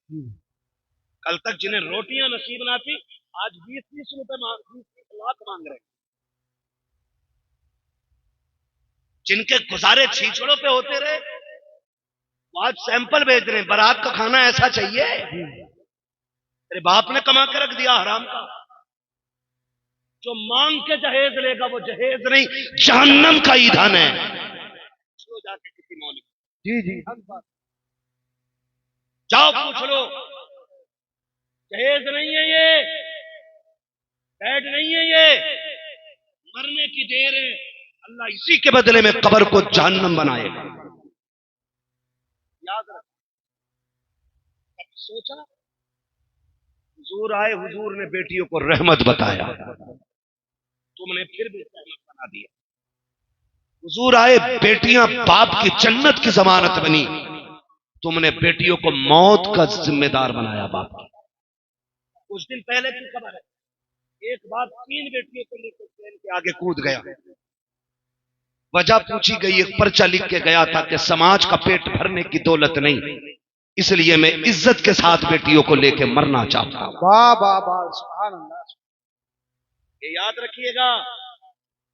कल तक जिन्हें रोटियां नसीब ना थी, आज 20-20 रुपए 20-20 लाख मांग रहे हैं। जिनके गुजारे छीछड़ों पे होते रहे, वो आज सैंपल भेज रहे हैं, बारात का खाना ऐसा चाहिए। तेरे बाप ने कमा के रख दिया हराम का। जो मांग के जहेज लेगा वो जहेज नहीं, जहन्नम का ईंधन है। पूछ लो जाके किसी मौलवी, जी जी जाओ पूछ लो। जहेज नहीं है ये, बेड नहीं है ये, मरने की देर है। अल्लाह इसी के बदले में कब्र को जहन्नम बनाएगा। याद रख। सोचा, हुजूर आए, हुजूर ने बेटियों को रहमत बताया, तुमने फिर भी रहमत बना दिया। हुजूर आए, बेटियां बाप की जन्नत की जमानत बनी, तुमने बेटियों को मौत का जिम्मेदार बनाया बाप की। कुछ दिन पहले की खबर है, एक बाप 3 बेटियों को लेकर ट्रेन के आगे कूद गया। वजह पूछी गई, एक पर्चा लिख के गया था कि समाज का पेट भरने की दौलत नहीं, इसलिए मैं इज्जत के साथ बेटियों को लेकर मरना चाहता हूं। वाह वाह वाह, सुभान अल्लाह। ये याद रखिएगा,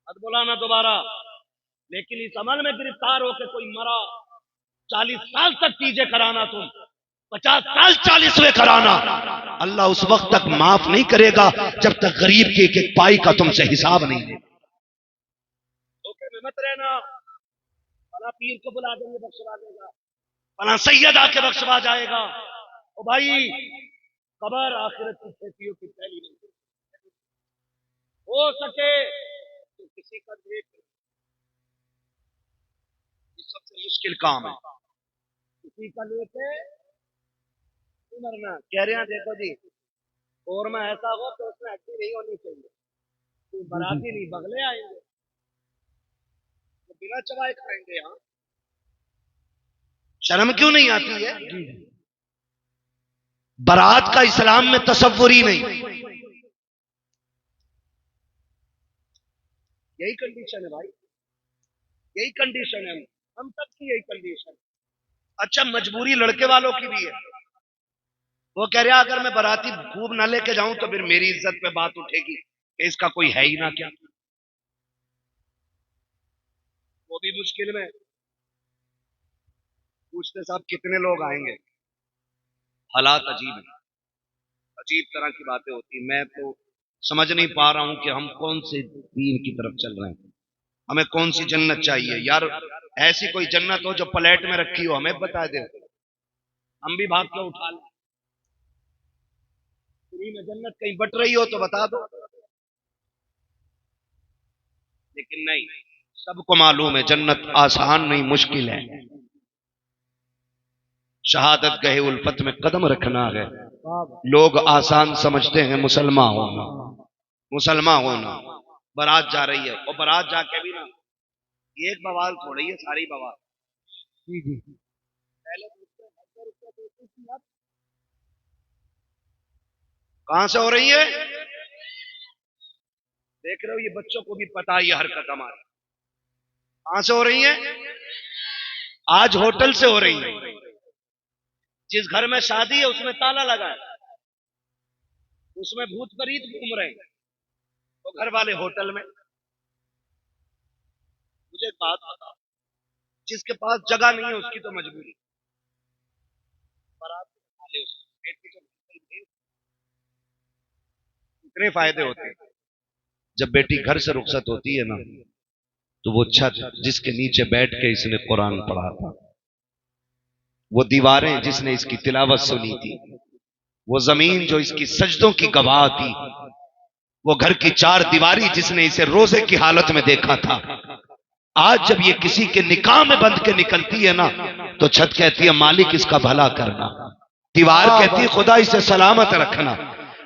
मत बुलाना दोबारा। लेकिन इस अमल में गिरफ्तार होकर कोई मरा, 40 साल तक चीजें कराना, तुम 50 साल 40वें कराना, अल्लाह उस वक्त तक माफ नहीं करेगा जब तक गरीब के एक एक पाई का तुमसे हिसाब नहीं लेगा। धोखे में मत रहना। फला पीर को बुला देंगे बख्शवा देगा, फला सैयद आके बख्शवा जाएगा। ओ भाई, कबर आखिरत की खेतियों की पहली नहीं। हो सके तो किसी का देख, ये सबसे मुश्किल काम है। किसी का लेके मरना। कह रहे हैं देखो जी, कोरमा ऐसा हो तो उसमें हड्डी नहीं होनी चाहिए, तो बराती नहीं बगले आएंगे तो बिना चबाए खाएंगे। यहाँ शर्म क्यों नहीं आती है? बारात का इस्लाम में तसव्वुर ही नहीं। यही कंडीशन है भाई, यही कंडीशन है। हम सब की यही कंडीशन। अच्छा, मजबूरी लड़के वालों की भी है। वो कह रहा अगर मैं बाराती खूब ना लेके जाऊं तो फिर मेरी इज्जत पे बात उठेगी कि इसका कोई है ही ना क्या। वो भी मुश्किल में। पूछते साहब कितने लोग आएंगे? हालात अजीब है, अजीब तरह की बातें होती। मैं तो समझ नहीं पा रहा हूं कि हम कौन से दीन की तरफ चल रहे हैं, हमें कौन सी जन्नत चाहिए यार। ऐसी कोई जन्नत हो जो प्लेट में रखी हो, हमें बता दे, हम भी भाग के उठा लें। फ्री में जन्नत कहीं बट रही हो तो बता दो। लेकिन नहीं, सबको मालूम है जन्नत आसान नहीं, मुश्किल है। शहादत गहे उल्फत में कदम रखना है। लोग आसान समझते हैं मुसलमान होना, मुसलमान होना। बारात जा रही है, और बारात जाके भी ना, एक बवाल थोड़ी है, सारी बवाल। जी जी पहले पूछते हैं, 100 रुपया देती थी, अब कहां से हो रही है? देख रहे हो, ये बच्चों को भी पता है ये हरकत हमारी। कहां से हो रही है? आज होटल से हो रही है। जिस घर में शादी है उसमें ताला लगा है, उसमें भूत प्रेत घूम रहे हैं, तो घर वाले होटल में। मुझे एक बात बता, जिसके पास जगह नहीं है उसकी तो मजबूरी, बारात खा ले उसको, पेट की तो इतने फायदे होते हैं। जब बेटी घर से रुखसत होती है ना, तो वो छत जिसके नीचे बैठ के इसने कुरान पढ़ा था, वो दीवारें जिसने इसकी तिलावत सुनी थी, वो जमीन जो इसकी सजदों की गवाह थी, वो घर की 4 दीवारी जिसने इसे रोजे की हालत में देखा था, आज जब ये किसी के निकाह में बंध के निकलती है ना, तो छत कहती है मालिक इसका भला करना, दीवार कहती है खुदा इसे सलामत रखना,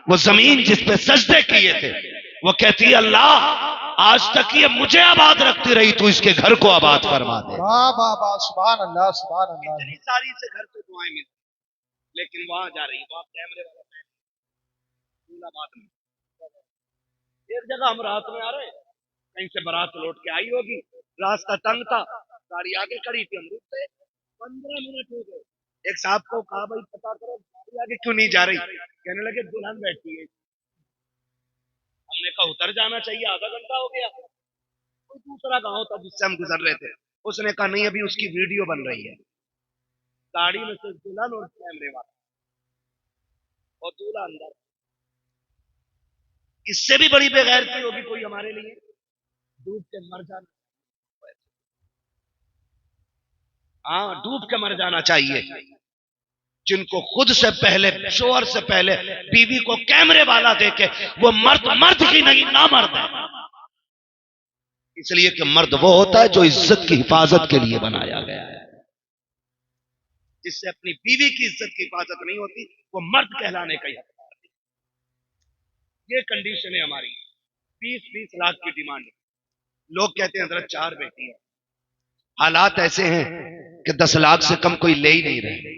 वो जमीन जिस पे सजदे किए थे वो कहती है अल्लाह आज तक ये मुझे आबाद रखती रही, तू इसके घर को आबाद फरमा दे। वाह वाह वाह, सुभान अल्लाह सुभान अल्लाह। इतनी सारी से घर पे दुआएं मिलती, लेकिन वहां जा रही, वहां कैमरे वाला दूल्हा बात में। एक जगह हम रात में आ रहे, कहीं से बारात लौट के आई होगी, रास्ता तंग था, गाड़ी आगे खड़ी थी, हम रुक गए। 15 मिनट हो गए। एक साहब को कहा भाई पता करो गाड़ी लगे क्यों नहीं जा रही? कहने लगे दुल्हन बैठी है। हमने कहा उतर जाना चाहिए, आधा घंटा हो गया। कोई दूसरा गांव था जिससे हम गुजर रहे थे, उसने कहा नहीं अभी उसकी वीडियो बन रही है। गाड़ी में से दुल्हन और कैमरे वाला और दूल्हा अंदर। इससे भी बड़ी बेगैरती होगी कोई हमारे लिए? डूब के मर जाना। हाँ, डूब के मर जाना चाहिए। जिनको खुद से पहले, शोहर से पहले बीवी को कैमरे वाला देके, वो मर्द मर्द ही नहीं ना मर्द है। इसलिए कि मर्द वो होता है जो इज्जत की हिफाजत के लिए बनाया गया है। जिससे अपनी बीवी की इज्जत की हिफाजत नहीं होती, वो मर्द कहलाने का हकदार नहीं। ये कंडीशन है हमारी। 20-20 लाख की डिमांड। लोग कहते हैं हजरत 4 बेटी है। हालात ऐसे हैं कि 10 लाख से कम कोई ले ही नहीं रहे।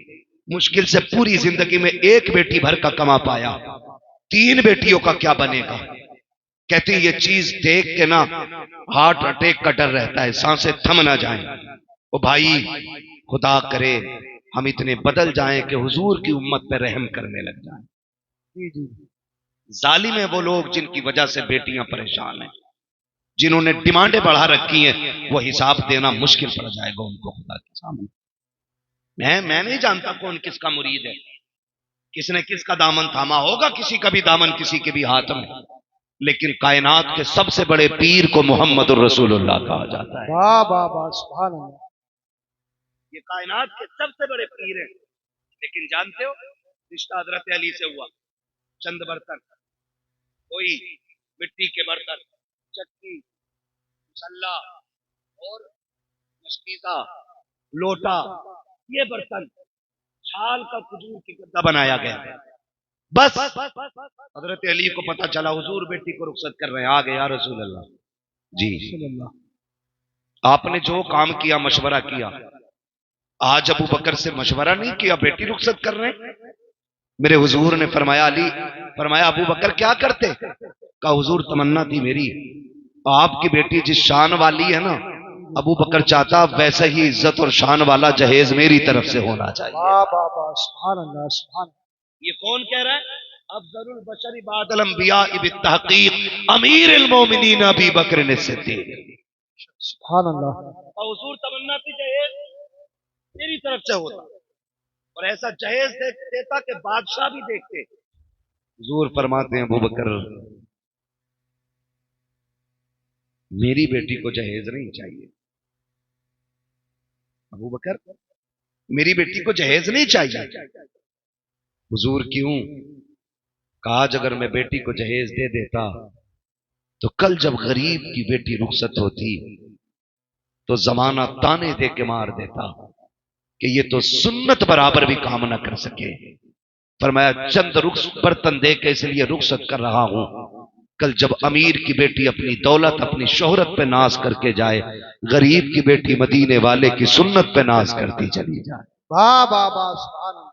मुश्किल से पूरी जिंदगी में 1 बेटी भर का कमा पाया, 3 बेटियों का क्या बनेगा? कहते ये चीज देख के ना हार्ट अटैक का डर रहता है, सांसें थम ना जाएं। ओ भाई, खुदा करे हम इतने बदल जाएं कि हुजूर की उम्मत पे रहम करने लग जाएं। जी जी। जालिम है वो लोग जिनकी वजह से बेटियां परेशान हैं, जिन्होंने डिमांडें बढ़ा रखी हैं, वो हिसाब देना मुश्किल पड़ जाएगा उनको खुदा के सामने। मैं नहीं जानता कौन किसका मुरीद है, किसने किसका दामन थामा होगा, किसी का भी दामन किसी के भी हाथ में, लेकिन कायनात के सबसे बड़े पीर को मोहम्मद रसूलुल्लाह कहा जाता है। वाह वाह वाह, सुभान अल्लाह। ये कायनात के सबसे बड़े पीर हैं। लेकिन जानते हो रिश्ता हजरत अली से हुआ। चंद बर्तन, कोई मिट्टी के बर्तन, चक्की, मसल्ला और मशकीजा, लोटा, ये बर्तन छाल का खजूर की गद्दा बनाया गया। बस हजरत अली को पता चला हुजूर बेटी को रुखसत कर रहे हैं। आ गए या रसूल अल्लाह जी। आपने जो काम किया, मशवरा किया, आज अबू बकर से मशवरा नहीं किया, बेटी रुखसत कर रहे हैं। मेरे हुजूर ने फरमाया अली, फरमाया अबू बकर क्या करते? कहा हुजूर तमन्ना थी मेरी, आपकी बेटी जिस शान वाली है ना, अबू बकर चाहता वैसे ही इज्जत और शान वाला जहेज मेरी तरफ से होना चाहिए। वाह वाह वाह, सुभान अल्लाह सुभान। ये कौन कह रहा है? अफजलुल बशर बादल अंबिया बित्तहकीक अमीरुल मोमिनीन अबी बकर ने सिद्दीक। सुभान अल्लाह। हुजूर तमन्ना थी जहेज मेरी तरफ से होता, और ऐसा जहेज देता कि बादशाह भी देखते। हुजूर फरमाते हैं अबू बकर मेरी बेटी को जहेज नहीं चाहिए। अबू बकर मेरी बेटी को जहेज नहीं चाहिए। हुजूर क्यों? कहा आज अगर मैं बेटी को जहेज दे देता तो कल जब गरीब की बेटी रुखसत होती तो जमाना ताने दे के मार देता कि ये तो सुन्नत बराबर भी काम ना कर सके। फरमाया चंद बर्तन दे के इसलिए रुखसत कर रहा हूं, कल जब अमीर की बेटी अपनी दौलत अपनी शोहरत पे नाज करके जाए, गरीब की बेटी मदीने वाले की सुन्नत पे नाज करती चली जाए। वाह वाह वाह, सुभान अल्लाह।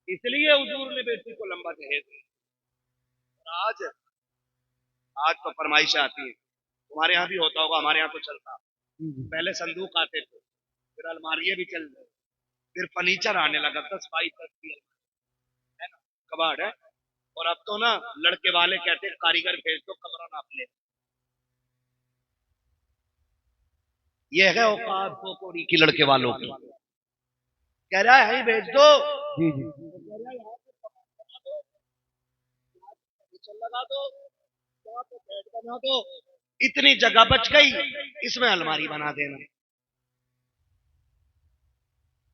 इसलिए हुजूर ने बेटी को लंबा जहेज दिया। आज तो फरमाइश आती है, तुम्हारे यहाँ भी होता होगा, हमारे यहाँ तो चलता। पहले संदूक आते थे, फिर अलमारियां भी चल रही, फिर फर्नीचर आने लगा, 10-22 की है ना, कबाड़ है। और अब तो ना लड़के वाले कहते हैं कारीगर भेज दो, कमरा नाप ले। ये है औकात पोकोड़ी की लड़के वालों की। कह रहा है भेज दो जी जी। लगा दो, बेड बना दो, इतनी जगह बच गई, इसमें अलमारी बना देना।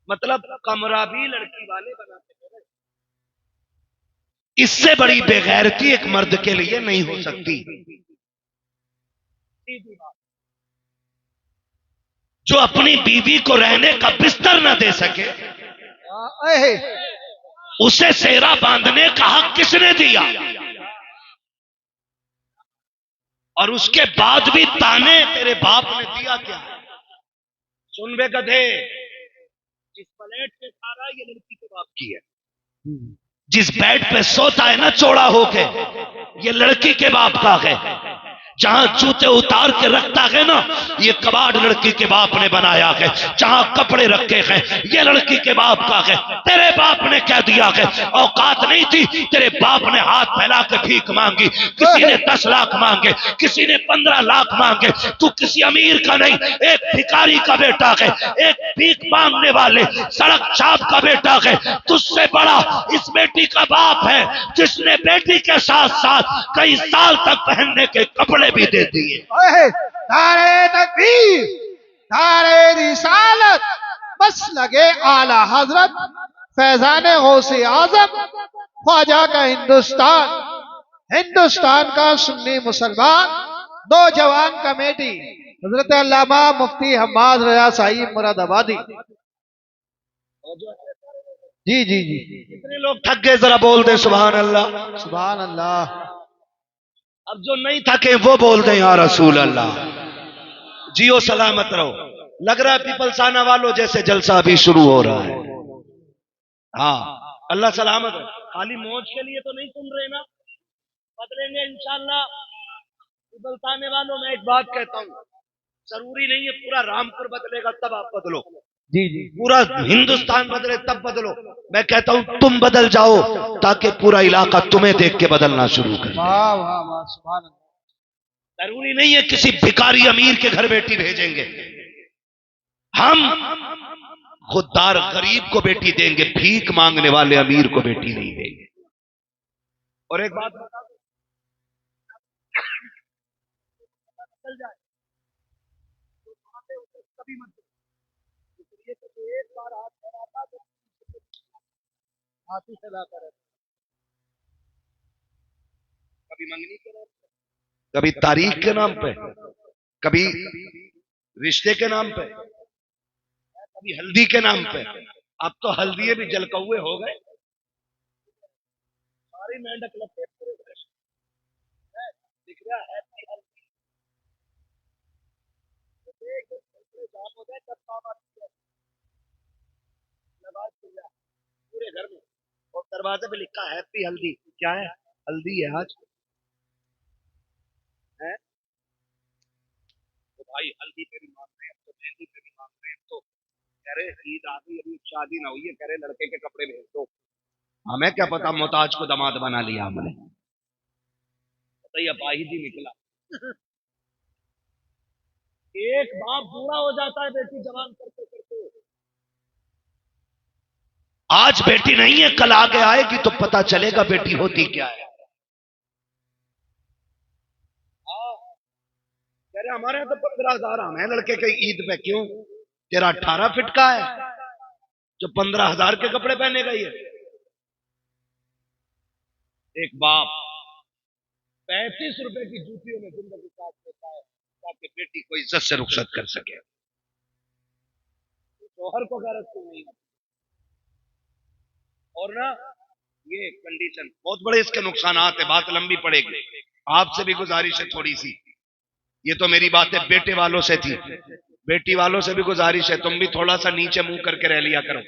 मतलब कमरा भी लड़की वाले बनाते हैं। इससे बड़ी बेगैरती एक मर्द के लिए नहीं हो सकती। जो अपनी बीवी को रहने का बिस्तर न दे सके, उसे सेहरा बांधने का हक किसने दिया? और उसके बाद भी ताने तेरे बाप ने दिया क्या? सुन बे गधे, जिस प्लेट पे खा रहा है ये लड़की के बाप की है, जिस बेड पे सोता है ना चौड़ा होके, ये लड़की के बाप का है। जहां जूते उतार के रखता है ना, ये कबाड़ लड़की के बाप ने बनाया है। जहां कपड़े रखे हैं, ये लड़की के बाप का है। तेरे बाप ने कह दिया है, औकात नहीं थी, तेरे बाप ने हाथ फैला के भीख मांगी। किसी ने 10 लाख मांगे, किसी ने 15 लाख मांगे। तू किसी अमीर का नहीं, एक भिखारी का बेटा है, एक भीख मांगने वाले सड़क छाप का बेटा है। तुझसे बड़ा इस बेटी का बाप है, जिसने बेटी के साथ साथ कई साल तक पहनने के कपड़े भी दे दिए। नारे तकबीर, नारे रिसालत, बस लगे आला हजरत फैजान गौसे आजम ख्वाजा का हिंदुस्तान। हिंदुस्तान का सुन्नी मुसलमान नौजवान कमेटी हजरत अल्लामा मुफ्ती हम्माद रजा साहिब मुरादाबादी। जी जी जी, कितने लोग थक गए, जरा बोल दे सुभान अल्लाह। सुभान अल्लाह। अब जो नहीं थके वो बोल दे या रसूल अल्लाह। जियो सलामत रहो। लग रहा है पीपलसाना वालों जैसे जलसा अभी शुरू हो रहा है। हाँ, अल्लाह सलामत है। खाली मौज के लिए तो नहीं सुन रहे ना, बदलेंगे इंशाल्लाह। पीपलसाने वालों, मैं एक बात कहता हूँ, जरूरी नहीं है पूरा रामपुर बदलेगा तब आप बदलो, जी जी, पूरा हिंदुस्तान बदले तब बदलो। मैं कहता हूं तुम बदल जाओ ताकि पूरा इलाका तुम्हें देख के बदलना शुरू करे। वाह वाह वाह, सुभान अल्लाह। जरूरी नहीं है किसी भिखारी अमीर के घर बेटी भेजेंगे। हम खुददार गरीब को बेटी देंगे, भीख मांगने वाले अमीर को बेटी नहीं देंगे। और एक बात बता दो, चल जाए कभी मत, एक बार हाथ फैलाता तो हाथ ही फैलाता रहता। कभी मंगनी के नाम पे, कभी तारीख के नाम पे, कभी रिश्ते के नाम पे, कभी हल्दी के नाम पे। अब तो हल्दी भी जलकौए हो गए, सारी मेंढक लपेट पूरे देश में। दिख रहा है कि हल्दी देख जाम हो जाए तब काम आती है, नवाज खुल जाए पूरे घर में। और दरवाजे पे लिखा है हैप्पी हल्दी। क्या है? हल्दी है आज है। तो भाई हल्दी पे भी मांग रहे हैं, तो मेहंदी पे भी मांग रहे हैं, तो कह रहे ईद आ गई अभी शादी ना हुई है, कह रहे लड़के के कपड़े भेज दो। हमें क्या पता मोहताज को दामाद बना लिया हमने, बताइए अपाहिज ही निकला। एक बाप बूढ़ा हो जाता है बेटी जवान करते करते। आज बेटी नहीं है, कल आगे आएगी तो पता चलेगा बेटी होती क्या है। कह रहे हमारे यहाँ तो 15,000 आना है लड़के के ईद पे। क्यों? तेरा 18 फिट का है जो 15,000 के कपड़े पहनेगा ये। एक बाप 35 रुपए की जूतियों में जिंदगी काट देता है ताकि बेटी को इज्जत से रुखसत कर सके। शोहर को गैरत क्यों नहीं आती? और ना ये कंडीशन बहुत बड़े इसके नुकसानात है, बात लंबी पड़ेगी। आपसे भी गुजारिश है थोड़ी सी, ये तो मेरी बातें बेटे वालों से थी, बेटी वालों से भी गुजारिश है तुम भी थोड़ा सा नीचे मुंह करके रह लिया करो।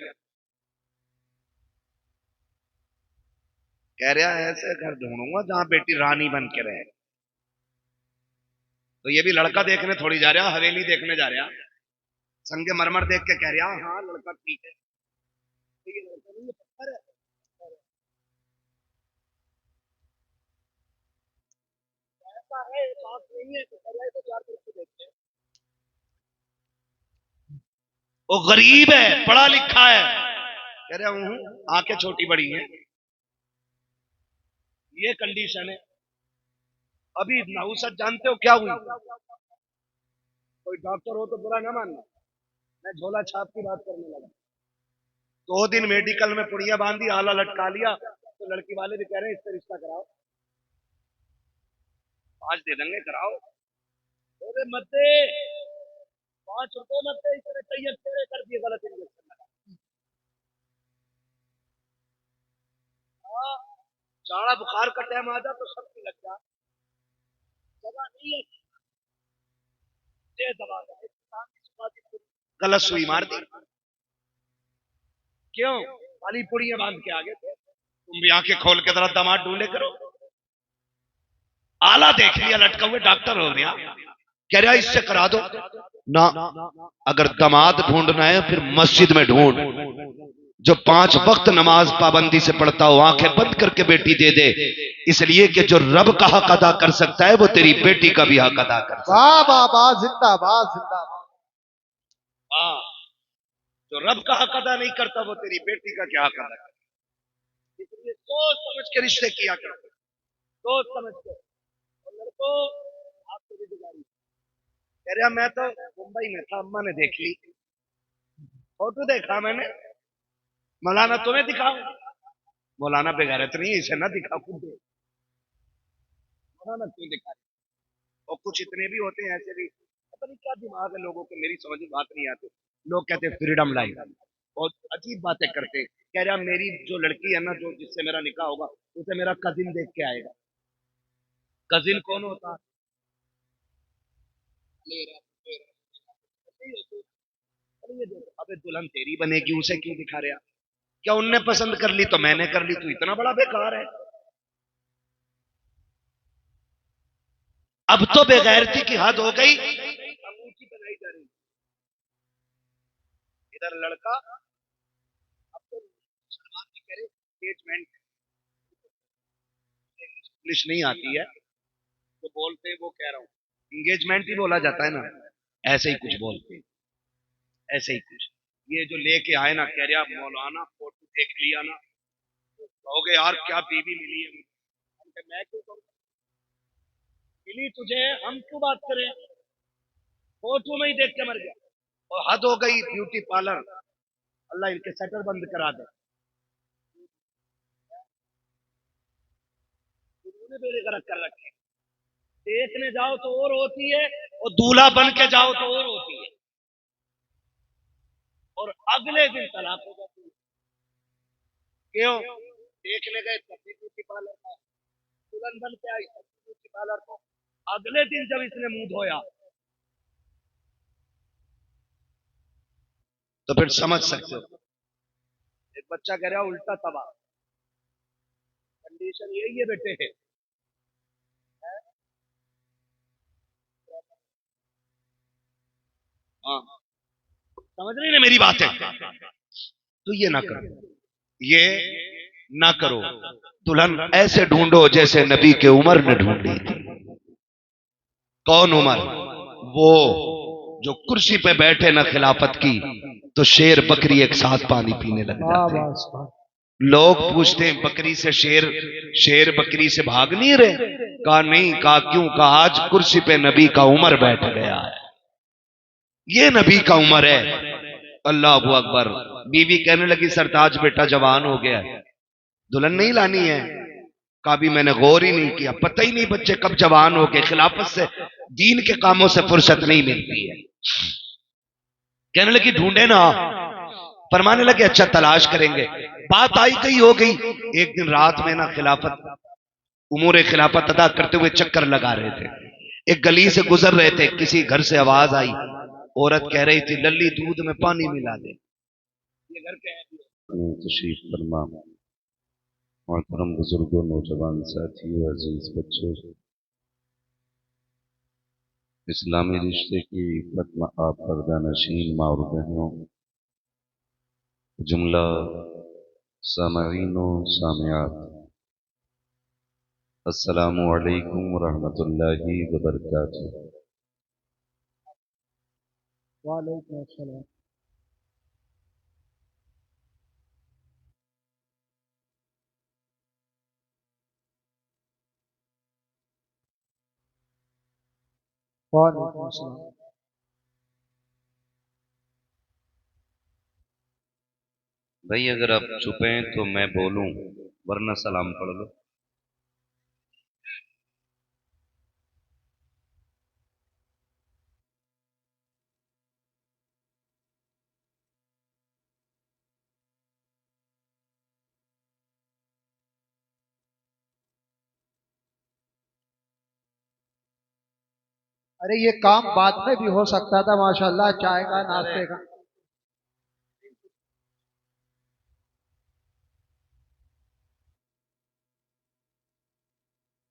कह रहा है ऐसे घर ढूंढूंगा जहां बेटी रानी बन के रहे। तो ये भी लड़का देखने थोड़ी जा रहा, हवेली देखने जा रहा, संगे मरमर देख के कह रहा हाँ लड़का ठीक है। तो ये लड़का नहीं, ये पत्थर है। ऐसा है, बात नहीं है तो कह रहा है तो चार करके देखते हैं। वो गरीब है, पढ़ा लिखा है, कह रहा हूं आंखें छोटी बड़ी हैं। ये कंडीशन है। अभी नहुसत जानते हो क्या हुई? कोई डॉक्टर हो तो बुरा ना मानना, मैं झोला छाप की बात करने लगा। 2 दिन मेडिकल में पुड़िया बांधी, आला लटका लिया, तो लड़की वाले भी कह रहे हैं इससे रिश्ता कराओ, 5 दे देंगे कराओ। अरे मत दे, 5 रुपए मत दे, इसने तैयब तेरे कर दिए गलत इंजेक्शन लगा। हाँ, जाड़ा बुखार का टाइम आ जा तो सबकी लग जा, दवा नहीं है, दे दवा गलत सुई मार दी। क्यों? खाली पुड़िया बांध के आगे थे। तुम भी आंखें खोल के जरा दामाद ढूंढे करो। आला देख लिया लटका हुए, डॉक्टर हो गया, कह रहा इससे करा दो ना। अगर दामाद ढूंढना है फिर मस्जिद में ढूंढ, जो 5 वक्त नमाज पाबंदी से पढ़ता हो, आंखें बंद करके बेटी दे दे, इसलिए कि जो रब का हक अदा कर सकता है वो तेरी बेटी का भी हक अदा कर सकता है। वाह वाह वाह, जिंदाबाद जिंदाबाद। हाँ, जो रब का हक अदा नहीं करता वो तेरी बेटी का क्या हक अदा करता। इसलिए सोच समझ के रिश्ते किया करो, सोच समझ के। और लड़कों, आपको भी गुजारिश, कह रहा मैं तो मुंबई में था, अम्मा ने देख ली, फोटो देखा मैंने, मौलाना तुम्हें दिखाऊं? मौलाना बेगैरत नहीं है, इसे ना दिखा, खुद देख। मौलाना क्यों दिखा? और कुछ इतने भी होते हैं ऐसे भी, पता नहीं क्या दिमाग है लोगों के, मेरी समझ में बात नहीं आती। लोग कहते हैं फ्रीडम लाइफ, और अजीब बातें करते हैं। कह रहा मेरी जो लड़की है ना, जो जिससे मेरा निकाह होगा, उसे मेरा कजिन देख के आएगा। कजिन कौन होता है? अरे ये देखो, अबे दुल्हन तेरी बनेगी, उसे क्यों दिखा रहा? क्या उनने पसंद कर ली तो मैंने कर ली, तू इतना बड़ा बेकार है? अब तो बेगैरती की हद हो गई, अंगूठी बनाई जा रही। इधर लड़का, अब तो मुसलमान की करे एंगेजमेंट, इंग्लिश नहीं आती है तो बोलते हैं, वो कह रहा हूँ इंगेजमेंट ही बोला जाता है ना, ऐसे ही कुछ बोलते हैं, ऐसे ही कुछ। ये जो लेके आए ना, कह रहा मौलाना फोटो देख लिया ना, कहोगे यार क्या बीवी मिली है। मैं क्यों कहूँ, मिली तुझे, हम क्यों बात करें, फोटो में ही देख के मर गया। और हद हो गई ब्यूटी पार्लर, अल्लाह इनके शटर बंद करा दे, इन्होंने बेड़े गर्क कर रखे। देखने जाओ तो और होती है, और दूल्हा बन के जाओ तो और होती है, और अगले दिन तलाक हो जाती है। क्यों? देखने गए तब भी ब्यूटी पार्लर था, दुल्हन बन के आई तब भी ब्यूटी पार्लर को, अगले दिन जब इसने मुंह धोया तो फिर समझ सकते हो। एक बच्चा कह रहा उल्टा तबाह, कंडीशन यही है बेटे है। हाँ, समझ रही ना मेरी बात है? तो ये ना करो, ये ना करो। दुल्हन ऐसे ढूंढो जैसे नबी के उमर ने ढूंढी थी। कौन उमर? वो जो कुर्सी पे बैठे ना खिलाफत की, तो शेर बकरी एक साथ पानी पीने लग वाह जाते। वाह सुभान। लोग पूछते हैं बकरी से शेर, शेर बकरी से भाग नहीं रहे? कहा नहीं। कहा क्यों? कहा आज कुर्सी पे नबी का उमर बैठ गया है, ये नबी का उमर है। अल्लाह अकबर। बीवी कहने लगी सरताज बेटा जवान हो गया है, दुल्हन नहीं लानी है? का भी मैंने गौर ही नहीं किया, पता ही नहीं बच्चे कब जवान हो गए, खिलाफत से दीन के कामों से फुर्सत नहीं मिलती है। कहने लगी ढूंढे ना, फरमाने लगे अच्छा तलाश करेंगे। बात आई गई हो गई। एक दिन रात में ना खिलाफत, उमूर खिलाफत अदा करते हुए चक्कर लगा रहे थे, एक गली से गुजर रहे थे, किसी घर से आवाज आई, औरत कह रही थी लल्ली दूध में पानी मिला दे। ये घर के हैं। तशरीफ फरमा। मोहतरम बुजुर्गों, नौजवान साथियों, अजीज बच्चों, इस्लामी रिश्ते की इफ़्फ़त में आप पर्दानशीन माँ और बहनों, जुमला सामईन व सामियात, अस्सलामु अलैकुम व रहमतुल्लाहि व बरकातुहू। वालेकुम अस्सलाम। वालेकुम अस्सलाम। भाई अगर आप चुप हैं तो मैं बोलूं, वरना सलाम पढ़ लो। अरे ये काम बाद में भी हो सकता था माशाल्लाह, चाय का नाश्ते का।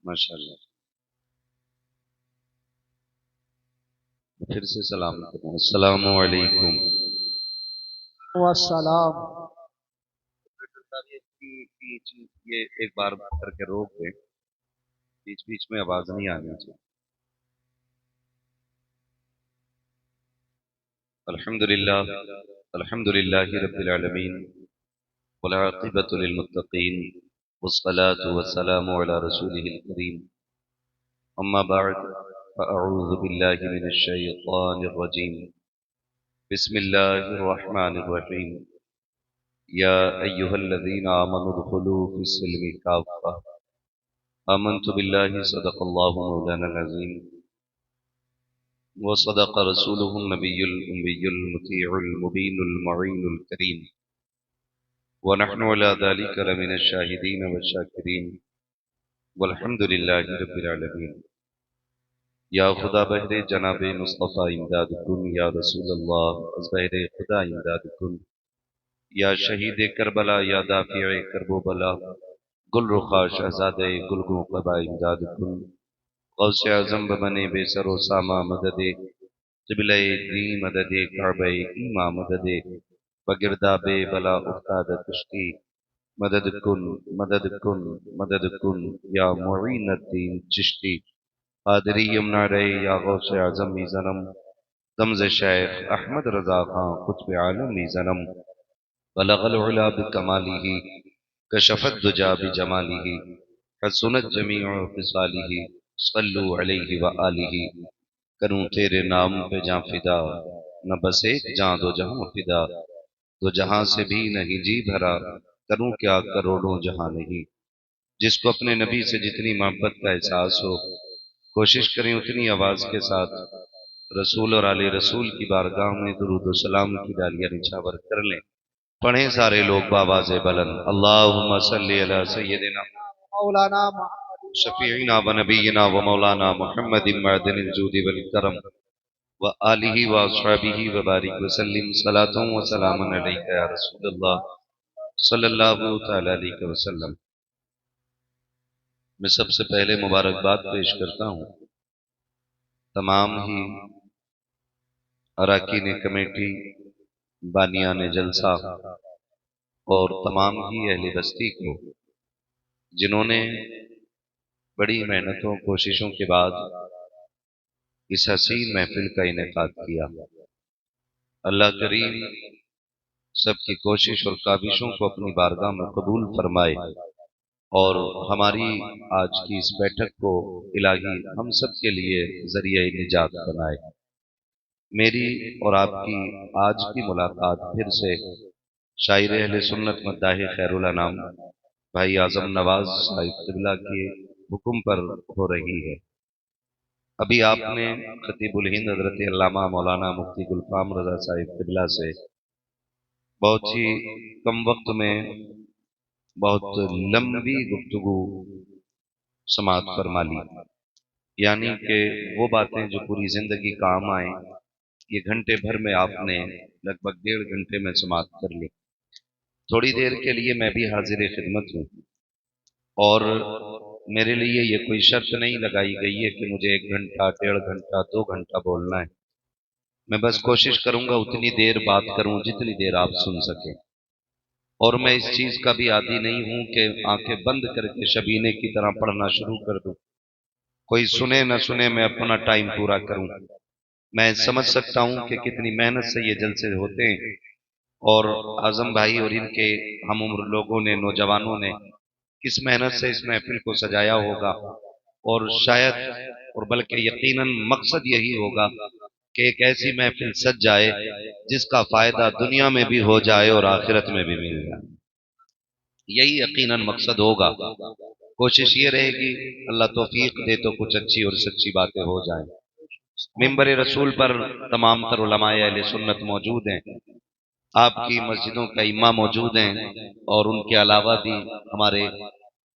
माशाल्लाह। फिर से सलाम करूं। अस्सलामु अलैकुम। वस्सलाम। ये एक बार करके रोक दें, बीच बीच में आवाज नहीं आनी चाहिए। अल्हम्दुलिल्लाह, अल्हम्दुलिल्लाहि रब्बिल आलमीन, वल आक़िबतु लिल मुत्तक़ीन, वस्सलातु वस्सलामु अला रसूलिहिल करीम, अम्मा बअद, फ़अऊज़ु बिल्लाहि मिनश शैतानिर रजीम, बिस्मिल्लाहिर रहमानिर रहीम, या अय्युहल्लज़ीना आमनु उदखुलू फ़िस्सिल्मि काफ़्फ़ा, आमन्तु बिल्लाहि सदक़ल्लाहु मौलानाल अज़ीम, वसदक़ रसूलुहुन नबियुल उम्मियुल मुतीउल मुबीनुल मुईनुल करीम, वनहनु अला ज़ालिका लमिनश शाहिदीन वश्शाकिरीन, वल्हम्दुलिल्लाहि रब्बिल आलमीन। या खुदा बहरे जनाबे मुस्तफ़ा इमदाद कुन, या रसूल अल्लाह अज़ बहरे खुदा इमदाद कुन, या शहीद करबला, या दाफ़िए करबो बला, गुल रुखा शहज़ादे गुलगो क़बा इमदाद कुन, गौसे आज़म बने बेसरो सामा मददे, क़िबले दी मददे, काबे ईमा मददे, बगिरदाबे बला उस्ताद कुश्ती, मदद कुन मदद कुन मदद कुन, या मुईनुद्दीन चिश्ती, कादरी यमुना रे, या गौसे आज़म मीज़नम, दमज़ शेख अहमद रज़ा खां कुतुब आलम मीज़नम, बलगल उला बिकमालिही, कशफत दुजा बिजमालिही, हसुनत जमीउ ख़िसालिही, सल्लु अलैहि व आलिही। करूं तेरे नाम पे जां फिदा, न बस एक जां दो जहां फिदा, दो जहां से भी नहीं जी भरा, करूं क्या करोड़ों जहां नहीं। जिसको अपने नबी से जितनी मोहब्बत का एहसास हो, कोशिश करें उतनी आवाज के साथ रसूल और आले रसूल की बारगाह में दुरूद व सलाम की डालियां निछावर कर लें। पढ़ें सारे लोग बावाज़े बुलंद, अल्लाहुम्मा सल्ली अला सय्यिदिना मौलाना मोहम्मद शफीईना व नबीना व मौलाना मुहम्मदिन मअदनिल जूदि वल करम व आलिहि व अस्हाबिहि व बारिक व सल्लिम सलातन व सलामन अलैका या रसूलल्लाह सल्लल्लाहु तआला अलैहि वसल्लम। मैं सबसे पहले मुबारकबाद पेश करता हूँ तमाम ही अरकान कमेटी, बानियान जलसा और तमाम ही अहले बस्ती को, जिन्होंने बड़ी मेहनतों कोशिशों के बाद इस हसीन महफिल का इनेकाद किया। अल्लाह करीम सबकी कोशिश और काविशों को अपनी बारगाह में कबूल फरमाए और हमारी आज की इस बैठक को इलाही हम सब के लिए जरिए निजात बनाए। मेरी और आपकी आज की मुलाकात फिर से शायर अहले सुन्नत मद्दाह खैरुल अनाम भाई आजम नवाज साहिब क़िबला के हुक्म पर हो रही है। अभी आपने खतीबुल हिंद हज़रत अल्लामा मौलाना मुफ्ती गुलफाम रज़ा साहिब क़िबला से बहुत ही कम वक्त में बहुत लंबी गुफ्तगू समाअत फरमा ली, यानी कि वो बातें जो पूरी जिंदगी काम आए, ये घंटे भर में आपने लगभग 1.5 घंटे में समाअत कर ली। थोड़ी देर के लिए मैं भी हाजिर खिदमत हूँ और मेरे लिए ये कोई शर्त नहीं लगाई गई है कि मुझे 1 घंटा, 1.5 घंटा, 2 घंटा बोलना है। मैं बस कोशिश करूंगा उतनी देर बात करूं जितनी देर आप सुन सकें। और मैं इस चीज का भी आदी नहीं हूं कि आंखें बंद करके शबीने की तरह पढ़ना शुरू कर दूं। कोई सुने न सुने, मैं अपना टाइम पूरा करूं। मैं समझ सकता हूं कि कितनी मेहनत से ये जलसे होते हैं और आजम भाई और इनके हम उम्र लोगों ने, नौजवानों ने किस मेहनत से इस महफिल को सजाया होगा। और शायद और बल्कि यकीनन मकसद यही होगा कि एक ऐसी महफिल सज जाए जिसका फायदा दुनिया में भी हो जाए और आखिरत में भी मिल जाए। यही यकीनन मकसद होगा। कोशिश ये रहेगी अल्लाह तौफीक दे तो कुछ अच्छी और सच्ची बातें हो जाएं। मिंबर रसूल पर तमाम तर उलमाए अहले सुन्नत मौजूद हैं, आपकी मस्जिदों का इमाम मौजूद हैं और उनके अलावा भी हमारे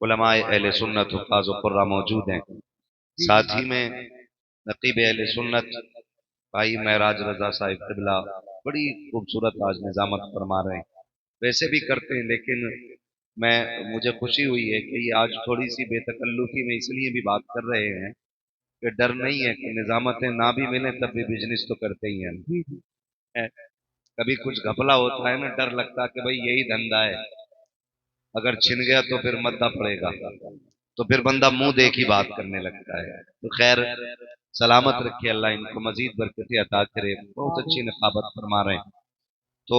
उलमाए अहले सुन्नत हुफ़ाज़ व क़ुर्रा मौजूद हैं। साथ ही में नक़ीब अहले सुन्नत भाई महराज रजा साहिब क़िबला बड़ी खूबसूरत आज निज़ामत फरमा रहे हैं। वैसे भी करते हैं, लेकिन मुझे खुशी हुई है कि ये आज थोड़ी सी बेतकल्लुफ़ी में इसलिए भी बात कर रहे हैं कि डर नहीं है कि निजामतें ना भी मिले तब भी बिजनेस तो करते ही हैं। जी जी। कभी कुछ घपला होता है ना, डर लगता है कि भाई यही धंधा है, अगर छिन गया तो फिर मद्दा पड़ेगा, तो फिर बंदा मुंह देख ही बात करने लगता है। तो खैर, सलामत रखे अल्लाह, इनको मजीद बरकतें अता करे, बहुत अच्छी नकाबत फरमा रहे हैं। तो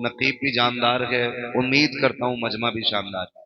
नकीब भी जानदार है, उम्मीद करता हूँ मजमा भी शानदार है।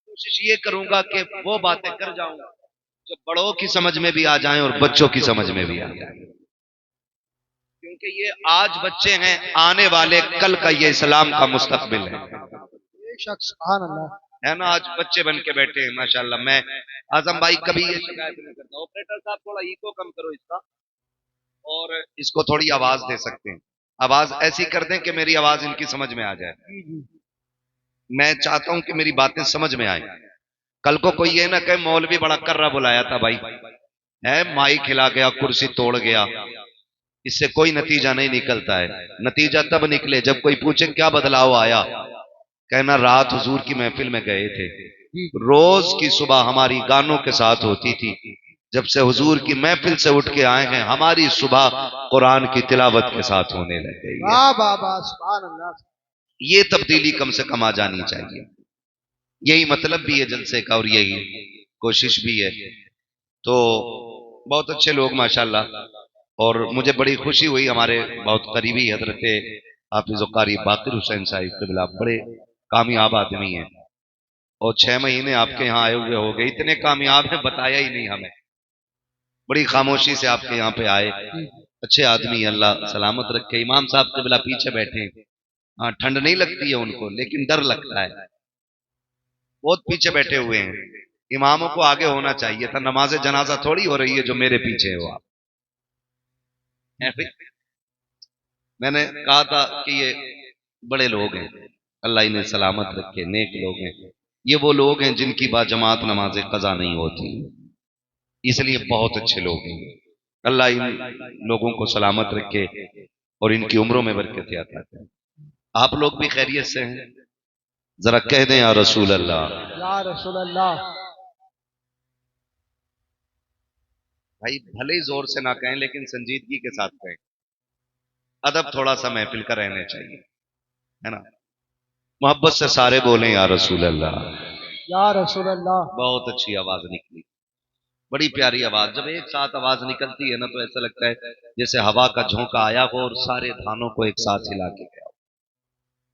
कोशिश ये करूंगा कि वो बातें कर जाऊं जो बड़ों की समझ में भी आ जाएं और बच्चों की समझ में भी आ जाएं, क्योंकि ये आज बच्चे हैं, आने वाले कल का ये इस्लाम का मुस्तकबिल है। बेशक, सुभान अल्लाह। है ना, आज बच्चे बन के बैठे हैं माशाल्लाह। मैं आजम भाई कभी ये शिकायत नहीं करता, ऑपरेटर साहब थोड़ा इको कम करो इसका, और इसको थोड़ी आवाज दे सकते हैं, आवाज ऐसी कर दें कि मेरी आवाज इनकी समझ में आ जाए। जी जी। मैं चाहता हूं कि मेरी बातें समझ में आए। कल को कोई ये ना कहे मौलवी बड़ा कर्रा बुलाया था भाई, है माई खिला गया, कुर्सी तोड़ गया, इससे कोई नतीजा नहीं निकलता है। नतीजा तब निकले जब कोई पूछे क्या बदलाव आया, कहना रात हुजूर की महफिल में गए थे, रोज की सुबह हमारी गानों के साथ होती थी, जब से हुजूर की महफिल से उठ के आए हैं हमारी सुबह कुरान की तिलावत के साथ होने लग गई है। वाह वाह वाह, सुभान अल्लाह। ये तब्दीली कम से कम आ जानी चाहिए, यही मतलब भी है जलसे का और यही कोशिश भी है। तो बहुत अच्छे लोग माशाल्लाह, और मुझे बड़ी खुशी हुई, हमारे बहुत करीबी हजरत हाफिज कारी बाकिर हुसैन साहिब क़िबला बड़े कामयाब आदमी हैं, और 6 महीने आपके यहाँ आए हुए हो गए, इतने कामयाब हैं बताया ही नहीं हमें, बड़ी खामोशी से आपके यहाँ पे आए, अच्छे आदमी, अल्लाह सलामत रखे। इमाम साहब क़िबला पीछे बैठे हैं, हाँ ठंड नहीं लगती है उनको लेकिन डर लगता है, बहुत पीछे बैठे हुए हैं। इमामों को आगे होना चाहिए था, नमाज जनाजा थोड़ी हो रही है जो मेरे पीछे हो आप। मैंने कहा था कि ये बड़े लोग हैं, अल्लाह इन्हें सलामत रखे, नेक लोग हैं, ये वो लोग हैं जिनकी बाजमात नमाज कज़ा नहीं होती, इसलिए बहुत अच्छे लोग हैं। अल्लाह इन लोगों को सलामत रखे और इनकी उम्रों में बरकत अता करे। आप लोग भी खैरियत से हैं? जरा कह दें या रसूल अल्लाह। या रसूल अल्लाह। भाई भले ही जोर से ना कहें लेकिन संजीदगी के साथ कहें, अदब थोड़ा सा महफिल का रहना चाहिए, है ना। मोहब्बत से सारे बोलें या रसूल अल्लाह। या रसूल अल्लाह। बहुत अच्छी आवाज निकली, बड़ी प्यारी आवाज। जब एक साथ आवाज निकलती है ना तो ऐसा लगता है जैसे हवा का झोंका आया हो और सारे धानों को एक साथ हिला के गया हो।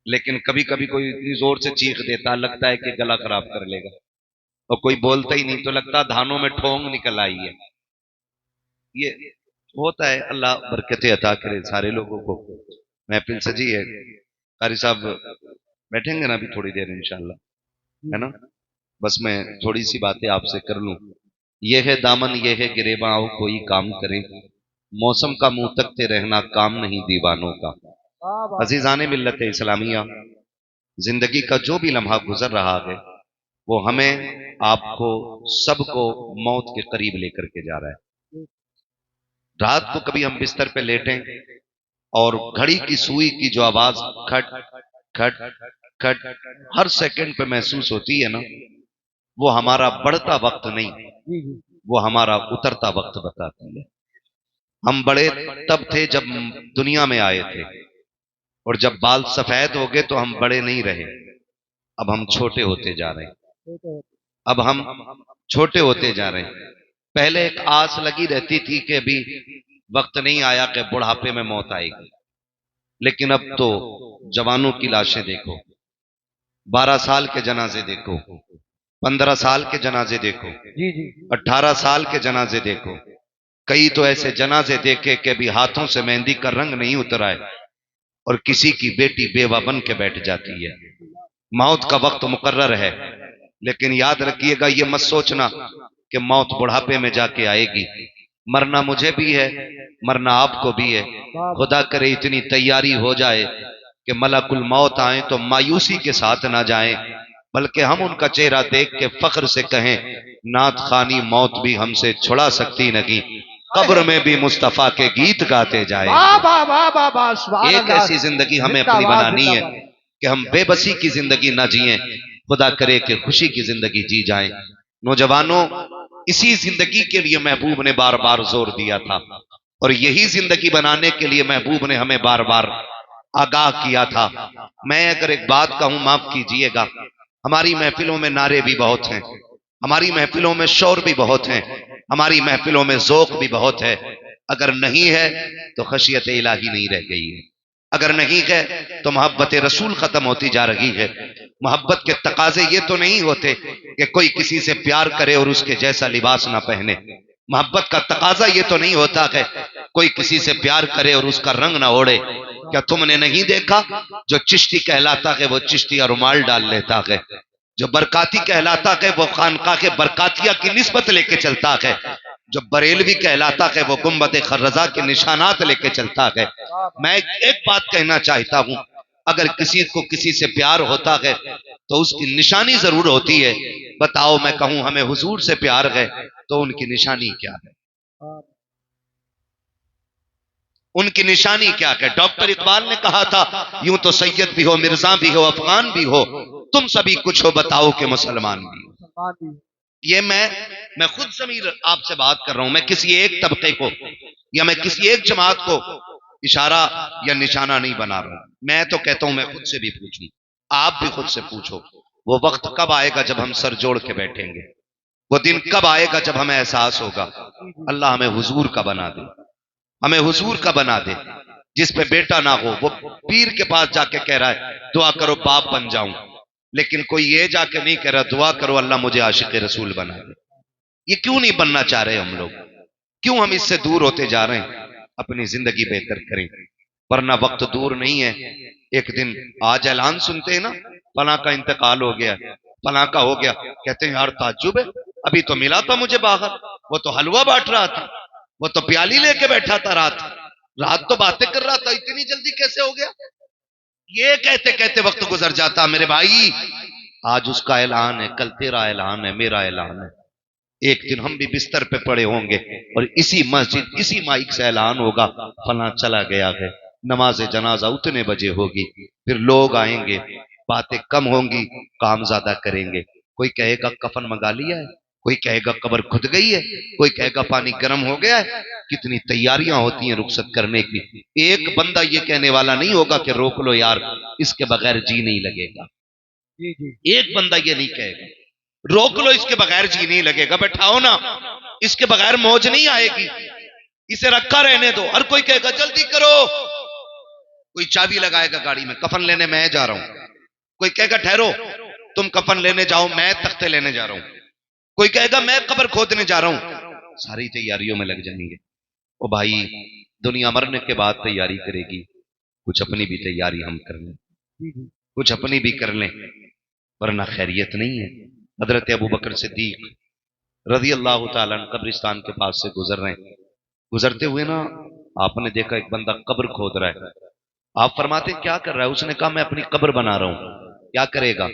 लेकिन कभी कभी कोई इतनी जोर से चीख देता लगता है कि गला खराब कर लेगा, और कोई बोलता ही नहीं तो लगता धानों में ठोंग निकल आई है। ये होता है, अल्लाह बरकतें अता करे सारे लोगों को। महफिल सजी है, कारी साहब बैठेंगे ना अभी थोड़ी देर इंशाल्लाह, है ना। बस मैं थोड़ी सी बातें आपसे कर लूं। ये है दामन ये है गिरेबा, आओ कोई काम करे, मौसम का मुंह तकते रहना काम नहीं दीवानों का। वाह वाह। अजीजाने मिल्लत इस्लामिया, जिंदगी का जो भी लम्हा गुजर रहा है वो हमें आपको सबको मौत के करीब लेकर के जा रहा है। रात को कभी हम बिस्तर पे लेटें और घड़ी की सुई की जो आवाज खट खट खट हर सेकंड पे महसूस होती है ना, वो हमारा बढ़ता वक्त नहीं, जी जी। वो हमारा उतरता वक्त बताती है। हम बड़े तब थे जब दुनिया में आए थे, और जब बाल सफेद हो गए तो हम बड़े नहीं रहे, अब हम छोटे होते जा रहे हैं, अब हम छोटे होते जा रहे हैं। पहले एक आस लगी रहती थी कि अभी वक्त नहीं आया कि बुढ़ापे में मौत आएगी, लेकिन अब तो जवानों की लाशें देखो, 12 साल के जनाजे देखो, 15 साल के जनाजे देखो, जी जी 18 साल के जनाजे देखो। कई तो ऐसे जनाजे देखे कि भी हाथों से मेहंदी का रंग नहीं उतर आए और किसी की बेटी बेवा बन के बैठ जाती है। मौत का वक्त मुकर्रर है, लेकिन याद रखिएगा, ये मत सोचना कि मौत बुढ़ापे में जाके आएगी। मरना मुझे भी है, मरना आपको भी है। खुदा करे इतनी तैयारी हो जाए कि मलकुल मौत आए तो मायूसी के साथ ना जाएं, बल्कि हम उनका चेहरा देख के फख्र से कहें, नात खानी मौत भी हमसे छुड़ा सकती नहीं, कब्र में भी मुस्तफा के गीत गाते जाए। वाह वाह वाह वाह वाह, सुभान एक अल्लाह। ऐसी जिंदगी हमें अपनी जिंदाबाद बनानी है जिंदाबाद। कि हम बेबसी की जिंदगी ना जिए, खुदा करे कि खुशी की जिंदगी जी जाए। नौजवानों, इसी जिंदगी के लिए महबूब ने बार बार जोर दिया था, और यही जिंदगी बनाने के लिए महबूब ने हमें बार बार आगाह किया था। मैं अगर एक बात कहूं, माफ कीजिएगा, हमारी महफिलों में नारे भी बहुत हैं, हमारी महफिलों में शोर भी बहुत है, हमारी महफिलों में ज़ौक़ भी बहुत है। अगर नहीं है तो खशियत इलाही नहीं रह गई है, अगर नहीं है तो मोहब्बत रसूल खत्म होती जा रही है। मोहब्बत के तकाजे ये तो नहीं होते कि कोई किसी से प्यार करे और उसके जैसा लिबास ना पहने। मोहब्बत का तकाजा ये तो नहीं होता है कोई किसी से प्यार करे और उसका रंग ना ओढ़े। क्या तुमने नहीं देखा, जो चिश्ती कहलाता है वो चिश्तिया रुमाल डाल लेता है, जो बरकाती कहलाता है वो खानका के बरकातिया की निस्बत लेके चलता है, जो बरेलवी कहलाता है वो गुम्बद खर्रजा के निशानात लेके चलता है। मैं एक बात कहना चाहता हूं, अगर किसी को किसी से प्यार होता है तो उसकी निशानी जरूर होती है। बताओ, मैं कहूं हमें हुजूर से प्यार है तो उनकी निशानी क्या है? उनकी निशानी क्या है? डॉक्टर इकबाल ने कहा था, यूं तो सैयद भी हो, मिर्जा भी हो, अफगान भी हो, तुम सभी कुछ हो, बताओ कि मुसलमान भी हो। ये मैं खुद समीर आपसे बात कर रहा हूं। मैं किसी एक तबके को या मैं किसी एक जमात को इशारा या निशाना नहीं बना रहा हूं। मैं तो कहता हूं, मैं खुद से भी पूछूं, आप भी खुद से पूछो, वो वक्त कब आएगा जब हम सर जोड़ के बैठेंगे? वो दिन कब आएगा जब हमें एहसास होगा? अल्लाह हमें हुजूर का बना दे, हमें हुजूर का बना दे, जिस पे बेटा ना हो। वो पीर के पास जाके कह रहा है, दुआ करो बाप बन जाऊं, लेकिन कोई ये जाके नहीं कह रहा, दुआ करो अल्लाह मुझे आशिक रसूल बना दे। ये क्यों नहीं बनना चाह रहे हम लोग? क्यों हम इससे दूर होते जा रहे हैं? अपनी जिंदगी बेहतर करें, वरना वक्त दूर नहीं है। एक दिन आज ऐलान सुनते हैं ना, फला का इंतकाल हो गया, फला का हो गया, कहते हैं यार ताज्जुब है, अभी तो मिला था मुझे बाहर, वो तो हलवा बांट रहा था, वो तो प्याली लेके बैठा था, रात रात तो बातें कर रहा था, इतनी जल्दी कैसे हो गया? ये कहते कहते वक्त गुजर जाता। मेरे भाई, आज उसका ऐलान है, कल तेरा ऐलान है, मेरा ऐलान है। एक दिन हम भी बिस्तर पे पड़े होंगे और इसी मस्जिद इसी माइक से ऐलान होगा, फला चला गया है, नमाज जनाजा उतने बजे होगी, फिर लोग आएंगे, बातें कम होंगी, काम ज्यादा करेंगे। कोई कहेगा कफन मंगा लिया है, कोई कहेगा कब्र खुद गई है, कोई कहेगा पानी गर्म हो गया है। कितनी तैयारियां होती हैं रुखसत करने की। एक बंदा ये कहने वाला नहीं होगा कि रोक लो यार, इसके बगैर जी नहीं लगेगा। एक बंदा ये नहीं कहेगा, रोक लो इसके बगैर जी नहीं लगेगा, बैठाओ ना, इसके बगैर मौज नहीं आएगी, इसे रखा रहने दो। हर कोई कहेगा जल्दी करो, कोई चाबी लगाएगा गाड़ी में, कफन लेने मैं जा रहा हूं। कोई कहेगा ठहरो, तुम कफन लेने जाओ, मैं तख्ते लेने जा रहा हूं। कोई कहेगा मैं कब्र खोदने जा रहा हूं। सारी तैयारियों में लग जाएंगे। ओ भाई, दुनिया मरने के बाद तैयारी करेगी, कुछ अपनी भी तैयारी हम कर लें, कुछ अपनी भी कर लें, वरना खैरियत नहीं है। हजरत अबू बकर सिद्दीक रजी अल्लाह तआला अन्हु कब्रिस्तान के पास से गुजर रहे हैं। गुजरते हुए ना, आपने देखा एक बंदा कब्र खोद रहा है। आप फरमाते क्या कर रहा है? उसने कहा मैं अपनी कब्र बना रहा हूं। क्या करेगा?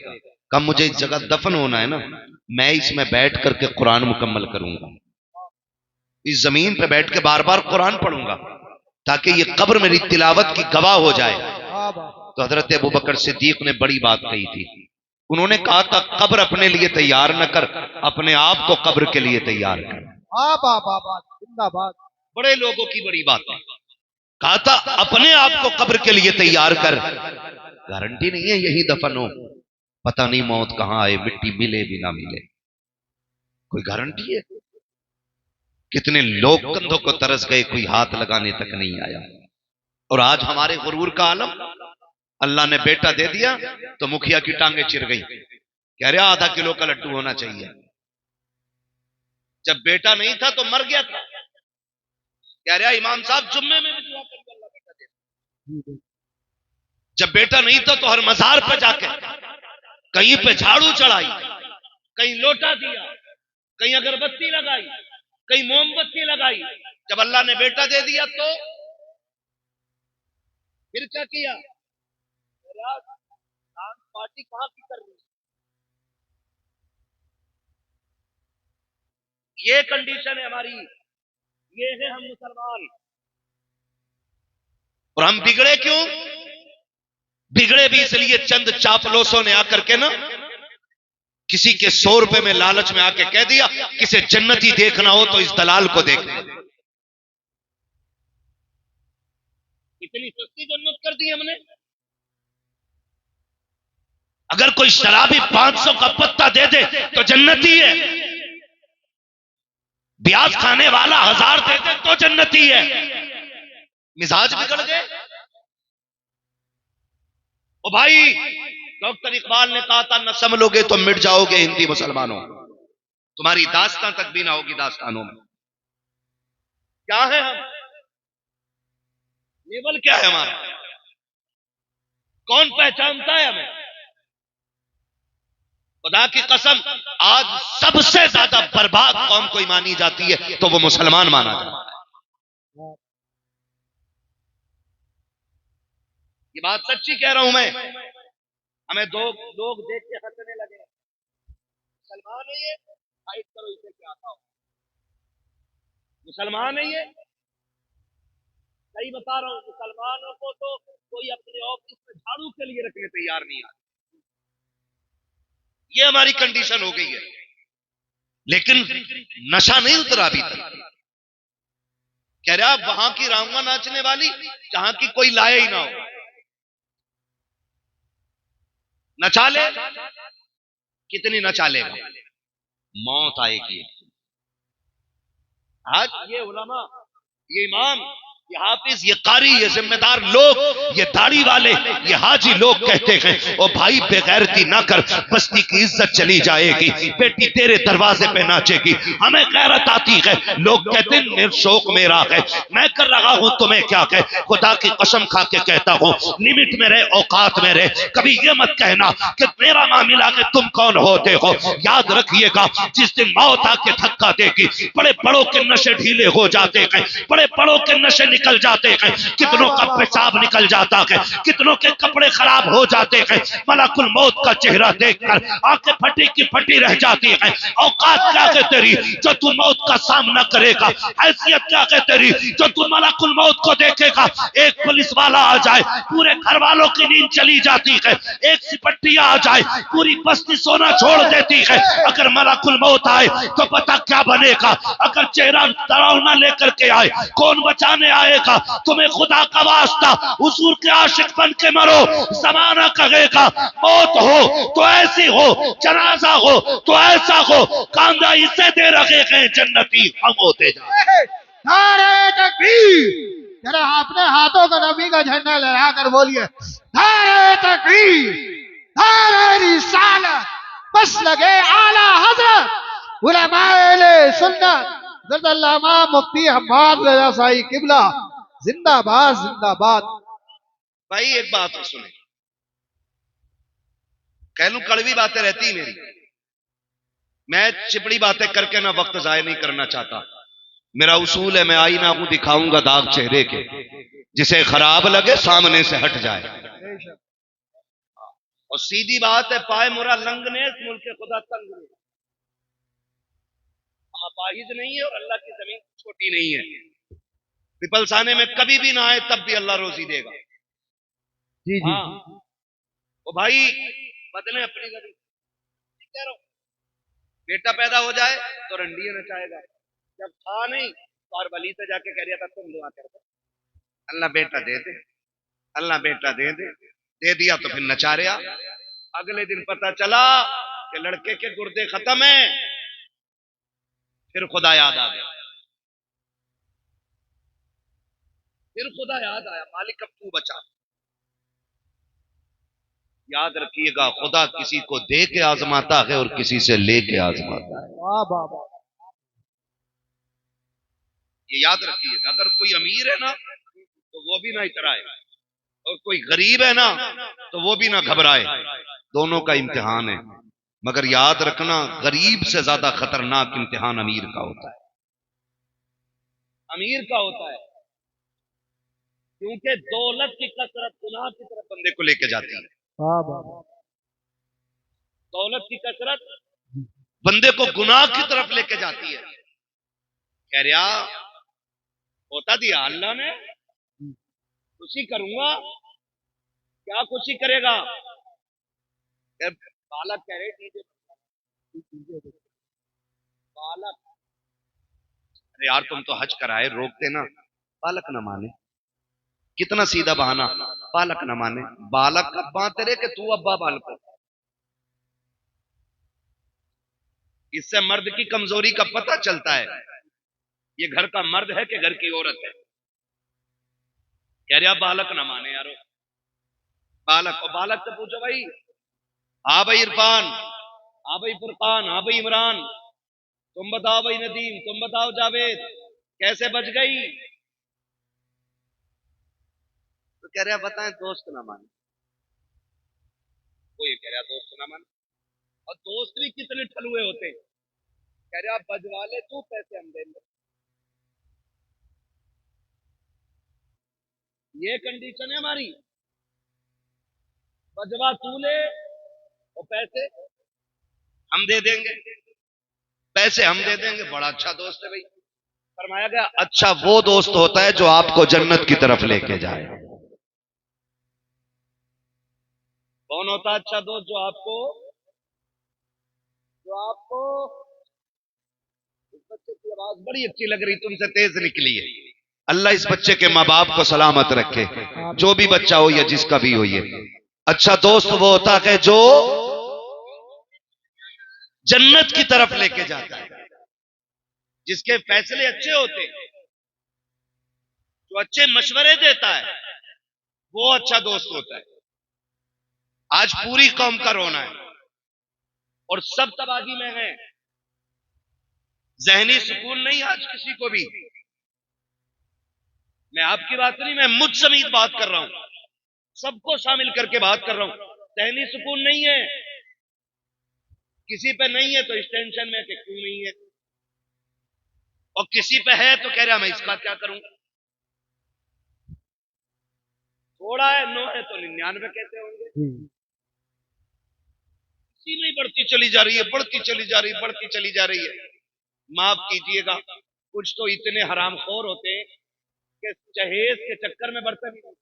कहा मुझे इस जगह दफन होना है ना, मैं इसमें बैठ करके कुरान मुकम्मल करूंगा, इस जमीन पे बैठ के बार बार कुरान पढ़ूंगा, ताकि ये कब्र मेरी तिलावत की गवाह हो जाए। तो हजरत अबू बकर सिद्दीक ने बड़ी बात कही थी। उन्होंने कहा था, कब्र अपने लिए तैयार न कर, अपने आप को कब्र के लिए तैयार कर। जिंदाबाद। बड़े लोगों की बड़ी बात है। कहा था अपने आप को कब्र के लिए तैयार कर। गारंटी नहीं है यही दफन हो, पता नहीं मौत कहां आए, मिट्टी मिले भी ना मिले, कोई गारंटी है? कितने लोग कंधों को तरस गए, कोई हाथ लगाने तक नहीं आया। और आज हमारे गुरूर का आलम, अल्लाह ने बेटा दे दिया तो मुखिया की टांगे चिर गई, कह रहा 0.5 किलो का लड्डू होना चाहिए। जब बेटा नहीं था तो मर गया था। कह रहा इमाम साहब जुम्मे में भी दुआ करके अल्लाह बेटा दे। जब बेटा नहीं था तो हर मजार पे जाके कहीं पे झाड़ू चढ़ाई, कहीं लोटा दिया, कहीं अगरबत्ती लगाई, कहीं मोमबत्ती लगाई। जब अल्लाह ने बेटा दे दिया तो फिर क्या किया? पार्टी कहां की कर रही है? ये कंडीशन है हमारी, ये है हम मुसलमान। और हम बिगड़े क्यों? बिगड़े भी इसलिए चंद चापलोसों ने आकर के ना किसी के 100 रुपए में लालच में आके कह दिया किसे जन्नती देखना हो तो इस दलाल को देखना। इतनी सस्ती जन्नत कर दी हमने। अगर कोई शराबी 500 का पत्ता दे दे तो जन्नती है, ब्याज खाने वाला 1000 दे दे तो जन्नती है। मिजाज बिगड़ गए। ओ भाई, डॉक्टर इकबाल ने कहा था न संभलोगे तो मिट जाओगे हिंदी मुसलमानों, तुम्हारी दास्तां तक भी ना होगी दास्तानों में। क्या है हम? लेवल क्या है हमारा? कौन पहचानता है हमें? खुदा की कसम, आज सबसे ज्यादा बर्बाद कौम कोई मानी जाती है तो वो मुसलमान माना जाता है। ये बात सच्ची कह रहा हूं मैं। हमें दो लोग देख के हंसने लगे, मुसलमान है ये, फाइट करो इसे क्या आता हो। मुसलमान है ये, सही बता रहा हूं। मुसलमानों को तो कोई अपने ऑफिस में झाड़ू के लिए रखने तैयार नहीं आता। ये हमारी कंडीशन हो गई है। लेकिन नशा नहीं उतरा अभी तक। कह रहा वहां की रांगा नाचने वाली जहां की कोई लाया ही ना हो, नचा ले। कितनी नचा लेगा? मौत आएगी। आज ये उलमा, ये इमाम, ये हाफिज, ये कारी, ये जिम्मेदार लोग, ये दाढ़ी वाले, ये हाजी लोग कहते हैं ओ भाई बेगैरती ना कर, बस्ती की इज्जत चली जाएगी, बेटी तेरे दरवाजे पे नाचेगी, हमें गैरत आती है। लोग कहते हैं मेरा शौक मेरा है, मैं कर रहा हूं, तुम्हें क्या कहे। खुदा की कसम खा के कहता हूं, लिमिट में रहे, औकात में रहे। कभी ये मत कहना कि मेरा मामला है, तुम कौन होते हो। याद रखिएगा, जिस दिन मौत आके धक्का देगी, बड़े बड़ों के नशे ढीले हो जाते हैं, बड़े बड़ों के नशे निकल जाते हैं, कितनों का पेशाब निकल जाता है, कितनों के कपड़े खराब हो जाते हैं। मलकुल मौत का चेहरा देखकर आंखें फटी की फटी रह जाती है। औकात क्या है तेरी जो तू मौत का सामना करेगा? हैसियत क्या है तेरी जो तू मलकुल मौत को देखेगा? एक पुलिस वाला आ जाए, पूरे घर वालों की नींद चली जाती है। एक सिपट्टिया आ जाए, पूरी बस्ती सोना छोड़ देती है। अगर मलकुल मौत आए तो पता क्या बनेगा। अगर चेहरा डरावना लेकर के आए, कौन बचाने आएगा? तुम्हें खुदा का वास्ता हुजूर के आशिक बन के मरो। जमाना कहेगा मौत हो तो ऐसी हो, जनाजा हो तो ऐसा हो, कांदा इसे दे रखे हैं जन्नती हम होते जाए। नारे तकबीर! जरा आपने हाथों को नबी का झंडा लहरा कर बोलिए, नारे तकबीर, नारे रिसालत, बस लगे आला हजरत उलमाए सुन्नत ज़रदल्लामा मुफ्ती हम्माद रज़ा साई किबला जिंदाबाद जिंदाबाद। भाई एक बात तो सुने, कह लूं कड़वी बातें रहती मेरी, मैं चिपड़ी बातें करके ना वक्त जाया नहीं करना चाहता। मेरा उसूल है, मैं आईना हूं, दिखाऊंगा दाग चेहरे के, जिसे खराब लगे सामने से हट जाए। और सीधी बात है, पाए मुरा लंगने मुल्क खुदा तंग ने। हम अपाहिज नहीं है और अल्लाह की जमीन छोटी नहीं है। पिपलसाने में कभी भी ना आए तब भी अल्लाह रोजी देगा। जी जी। हाँ, वो भाई बदले अपनी जमीन। कह रहा हूं, बेटा पैदा हो जाए तो रंडिया नचाएगा। जब था नहीं तो और वली से जाके कह रहा था तुम दुआ कर दो, अल्लाह बेटा दे दे, अल्लाह बेटा दे दे। दे दिया तो फिर नचा रहा। अगले दिन पता चला कि लड़के के गुर्दे खत्म है। फिर खुदा याद आ गया, फिर खुदा याद आया, मालिक अब तू बचा। याद रखिएगा, खुदा किसी को दे के आजमाता है और किसी से लेके आजमाता है। वाह वाह वाह। ये याद रखिएगा, अगर कोई अमीर है ना तो वो भी ना इतराए, और कोई गरीब है ना तो वो भी ना घबराए। दोनों का इम्तिहान है, मगर याद रखना गरीब से ज्यादा खतरनाक इम्तिहान अमीर का होता है। अमीर का होता है, क्योंकि दौलत की कसरत गुनाह की तरफ बंदे को लेके जाती है। वाह वाह वाह। दौलत की कसरत बंदे को गुनाह की तरफ लेके जाती है। कह रहा होता दिया अल्लाह ने, खुशी करूंगा, क्या खुशी करेगा? बालक कह रहे डीजे, बालक, अरे यार तुम तो हज कराए, रोकते ना। बालक न माने, कितना सीधा बहाना, बालक न माने। बालक कब बांधते रहे कि तू अब्बा बालक हो? इससे मर्द की कमजोरी का पता चलता है, ये घर का मर्द है कि घर की औरत है। कह रहा बालक न माने यारो, बालक को बालक से पूछो भाई, हाँ भाई इरफान, हाँ भाई फुरकान, हाँ भाई इमरान, तुम बताओ भाई नदीम, तुम बताओ जावेद, कैसे बच गई? तो कह रहा बताएं दोस्त ना माने। वो ये कह रहा दोस्त ना माने, और दोस्त भी कितने ठलुए होते हैं। कह रहा बजवा ले तू, पैसे हम देंगे। ये कंडीशन है हमारी, बजवा तू ले और पैसे हम दे देंगे। पैसे हम दे देंगे, बड़ा अच्छा दोस्त है भाई। फरमाया गया अच्छा वो दोस्त होता है जो आपको जन्नत की तरफ लेके जाए। कौन होता है अच्छा दोस्त? जो आपको इस बच्चे की आवाज बड़ी अच्छी लग रही, तुमसे तेज निकली है। अल्लाह इस बच्चे के माँ बाप को सलामत रखे, जो भी बच्चा हो या जिसका भी हो। ये अच्छा दोस्त वो होता है जो जन्नत की तरफ लेके जाता है, जिसके फैसले अच्छे होते हैं, जो अच्छे मशवरे देता है, वो अच्छा दोस्त होता है। आज पूरी कौम का रोना है और सब तबाही में है, जहनी सुकून नहीं आज किसी को भी। मैं आपकी बात नहीं, मैं मुझ समेत बात कर रहा हूं, सबको शामिल करके बात कर रहा हूं। जहनी सुकून नहीं है किसी पे, नहीं है तो इस टेंशन में कि क्यों नहीं है, और किसी पे है तो कह रहा मैं इसका क्या करूं। थोड़ा है, 9 है तो 99 कैसे होंगे? इसी में ही बढ़ती चली जा रही है, बढ़ती चली जा रही है, बढ़ती चली जा रही है। माफ कीजिएगा, कुछ तो इतने हरामखोर होते हैं कि जहेज के चक्कर में बढ़ते नहीं।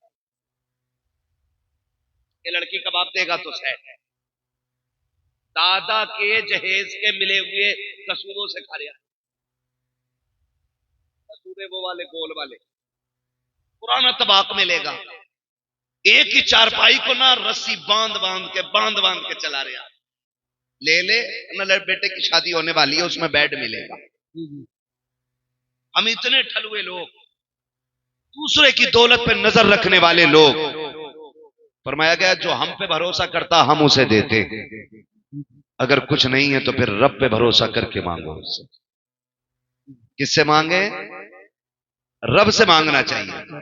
ये लड़की कबाब देगा तो सह, दादा के जहेज के मिले हुए कसूरों से खा रहा। कसूरे वो वाले गोल वाले, पुराना तबाक मिलेगा, एक ही चारपाई को ना रस्सी बांध बांध के चला रहा। ले ले ना, बेटे की शादी होने वाली है, उसमें बेड मिलेगा। हम इतने ठलुए लोग, दूसरे की दौलत पे नजर रखने वाले लोग। फरमाया गया जो हम पे भरोसा करता हम उसे देते, अगर कुछ नहीं है तो फिर रब पे भरोसा करके मांगो उससे। किससे मांगे? रब से मांगना चाहिए।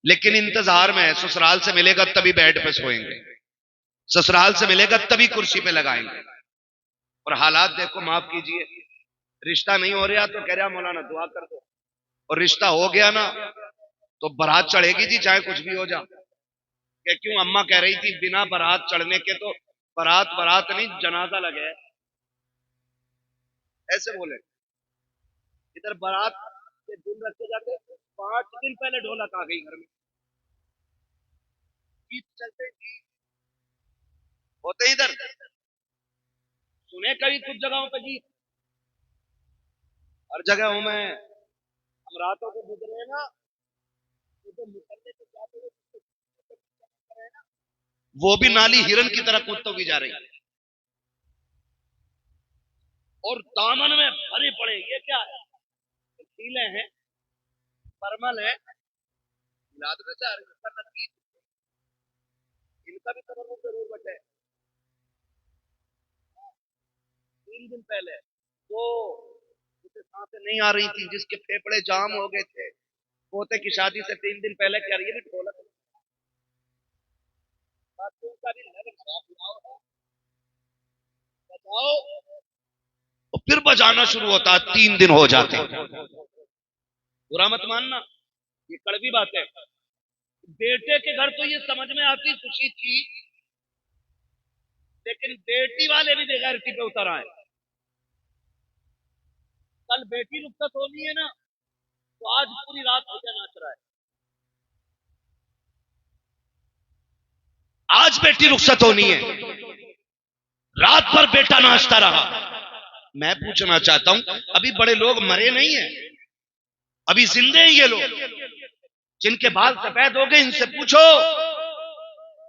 लेकिन इंतजार में है, ससुराल से मिलेगा तभी बेड पे सोएंगे, ससुराल से मिलेगा तभी कुर्सी पे लगाएंगे। और हालात देखो, माफ कीजिए, रिश्ता नहीं हो रहा तो कह रहा मौलाना दुआ कर दो, और रिश्ता हो गया ना तो बारात चढ़ेगी जी, चाहे कुछ भी हो जा। कि क्यों? अम्मा कह रही थी बिना बारात चढ़ने के तो बारात बारात नहीं जनाजा लगे, ऐसे बोले। इधर बारात के दिन रखे जाते, 5 दिन पहले ढोलक आ गई घर में, गीत चलते होते इधर। सुने कभी कुछ जगहों पे गीत, हर जगह हूं मैं। हम रातों को गुजरे हैं ना, तो निकलने के जाते हुए वो भी नाली हिरन की तरह कूदते हुए जा रही है, और दामन में भरे पड़े। ये क्या है? खीले हैं, परमल है, मिलाद में जा रही है, इनका भी तबर्रुक जरूर बचे। पहले वो उसे सांसें नहीं आ रही थी, जिसके फेफड़े जाम हो गए थे, पोते की शादी से 3 दिन पहले, कह रही है भी ढोलक का भी बजाओ, और फिर बजाना शुरू होता, 3 दिन हो जाते। बुरा मत मानना, ये कड़वी बात है। बेटे के घर तो ये समझ में आती खुशी थी, लेकिन बेटी वाले भी बेगैरती पे उतर आए। कल बेटी रुखसत होनी है ना, तो आज पूरी रात भैया नाच रहा है। आज बेटी रुखसत होनी है, रात भर बेटा नाचता रहा। मैं पूछना चाहता हूं, अभी बड़े लोग मरे नहीं है, अभी जिंदे हैं ये लोग, जिनके बाल सफेद हो गए, इनसे पूछो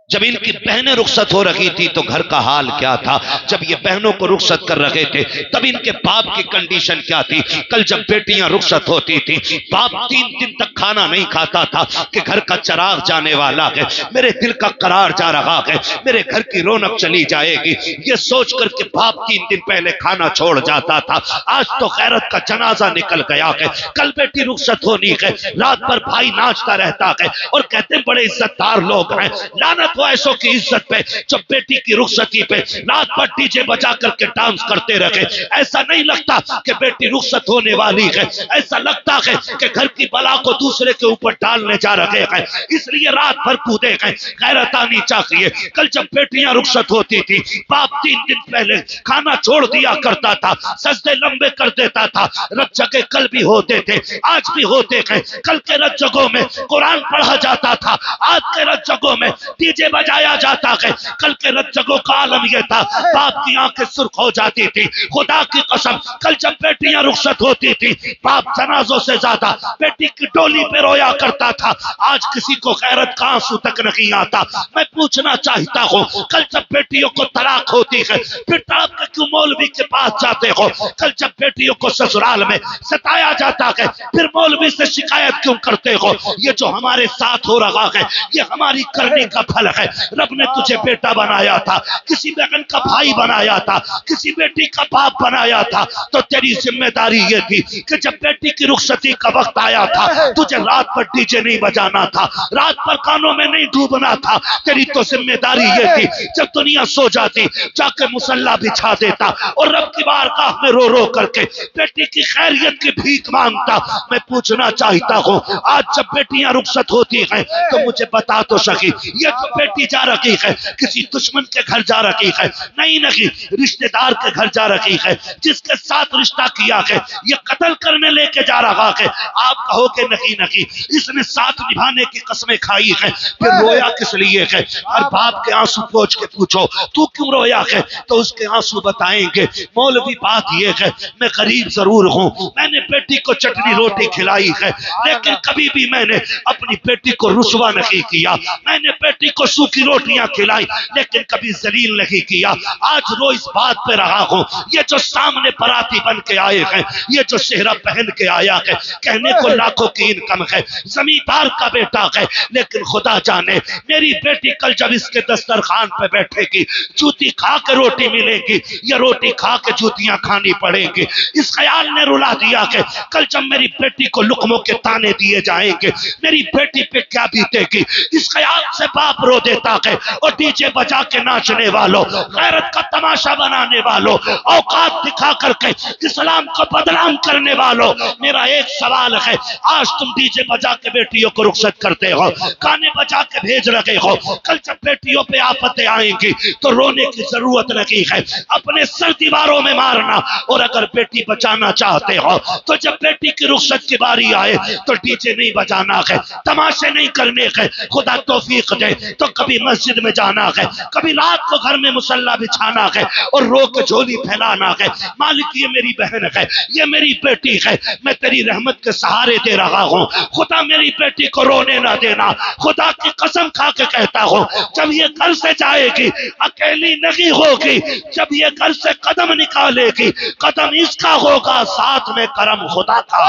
जब इनकी बहनें रुखसत हो रही थी तो घर का हाल क्या था, जब ये बहनों को रुखसत कर रहे थे तब इनके बाप की कंडीशन क्या थी। कल जब बेटियां रुखसत होती थी, बाप 3 दिन तक खाना नहीं खाता था कि घर का चिराग जाने वाला है, मेरे दिल का करार जा रहा है, मेरे घर की रौनक चली जाएगी, ये सोच कर के बाप 3 दिन पहले खाना छोड़ जाता था। आज तो गैरत का जनाजा निकल गया है, कल बेटी रुखसत होनी है, रात भर भाई नाचता रहता है और कहते बड़े इज्जतदार लोग हैं। लानत वो ऐसों की इज्जत पे जो बेटी की रुखसती पे रात भर डीजे बजा करके डांस करते रहे। ऐसा नहीं लगता कि बेटी रुखसत होने वाली है, ऐसा लगता है कि घर की बला को दूसरे के ऊपर डालने जा रहे हैं, इसलिए रात भर कूदे हैं। गैरत आनी चाहिए। कल जब बेटियां रुखसत होती थी, बाप 3 दिन पहले खाना छोड़ दिया करता था, सजदे लंबे कर देता था, रत जगह कल भी होते थे, आज भी होते हैं। कल के रत जगहों में कुरान पढ़ा जाता था, आज के रत जगहों में डीजे बजाया जाता है। कल के रत जगहों का आलम यह था, बाप की आंखें सुर्ख हो जाती थी। खुदा की कसम, कल जब बेटियां रुखसत होती थी, बाप जनाजों से ज्यादा बेटी की डोली पे रोया करता था। आज किसी को गैरत का आंसू तक नहीं आता। मैं पूछना चाहता हूं, कल जब बेटियों को तलाक होती है, फिर तड़प के क्यों मौलवी के पास जाते हो? कल जब बेटियों को ससुराल में सताया जाता है, फिर मौलवी से शिकायत क्यों करते हो? ये जो हमारे साथ हो रहा है, ये हमारी करने का फल है। रब ने तुझे बेटा बनाया था, किसी बहन का भाई बनाया था, किसी बेटी का बाप बनाया था, तो तेरी जिम्मेदारी ये थी कि जब बेटी की रुखसती का वक्त आया था, तुझे रात भर डीजे नहीं बजाना था, रात भर कानों में नहीं डूबना था। तेरी तो जिम्मेदारी ये थी, जब दुनिया सो जाती जाके मुसल्ला बिछा देता और रब की बारगाह में रो रो करके बेटी की खैरियत की भीख मांगता। मैं पूछना चाहता हूँ, आज जब बेटियां रुखसत होती हैं तो मुझे बता तो सकी, ये जो बेटी जा रही है किसी दुश्मन के घर जा रही है? नहीं नहीं, रिश्तेदार के घर जा रही है, जिसके साथ रिश्ता किया है ये कत्ल करने लेके जा रहा है। आप कहोगे नहीं नहीं, इसने साथ निभाने की कसमें खाई है, फिर रोया किस लिए है? और बाप के आंसू पोंछ के पूछो तू क्यों रोया है, तो उसके आंसू बताएंगे मौलवी बात ये है, मैं गरीब जरूर हूं, मैंने बेटी को चटनी रोटी खिलाई है, लेकिन कभी भी मैंने अपनी बेटी को रुसवा नहीं किया, मैंने बेटी को सूखी रोटियां खिलाई लेकिन कभी जलील नहीं किया। आज रो इस बात पे रहा हूं, ये जो सामने बराती बन के आए हैं, ये जो सेहरा पहन के आया है, कहने को लाखों की इनकम है, जमींदार का बेटा है, लेकिन खुदा जाने मेरी बेटी कल जब इसके दस्तरखान पे बैठेगी, जूती खा के रोटी मिलेगी या रोटी खा के जूतियां खानी पड़ेगी। इस ख्याल ने रुला दिया कि कल जब मेरी बेटी को लुकमों के ताने दिए जाएंगे, मेरी बेटी पे क्या बीतेगी। इस ख्याल से बाप रो देता है। और डीजे बजा के नाचने वालों, गैरत का तमाशा बनाने वालों, औकात दिखा करके इस्लाम को बदनाम करने वालों, मेरा एक सवाल है, आज तुम डीजे बजा के बेटियों को रुखसत करते हो, गाने बजा के भेज रहे हो, कल जब बेटियों पे आफतें आएंगी तो रोने की जरूरत नहीं है, अपने सर दीवारों में मारना। और अगर बेटी बचाना चाहते हो तो जब बेटी की रुखसत की बारी आए तो डीजे नहीं बजाना है, तमाशे नहीं करने हैं। खुदा तौफीक दे तो कभी मस्जिद में जाना है, कभी रात को घर में मुसल्ला बिछाना है और रो के झोली फैलाना है। मालिक ये मेरी बहन है, ये मेरी बेटी है, मैं तेरी रहमत के सहारे दे रहा हूँ, खुदा मेरी बेटी को रोने ना देना। खुदा की कसम खा के कहता हूँ, जब ये घर से जाएगी अकेली नहीं होगी, जब ये घर से कदम निकालेगी कदम इसका होगा, साथ में करम खुदा का।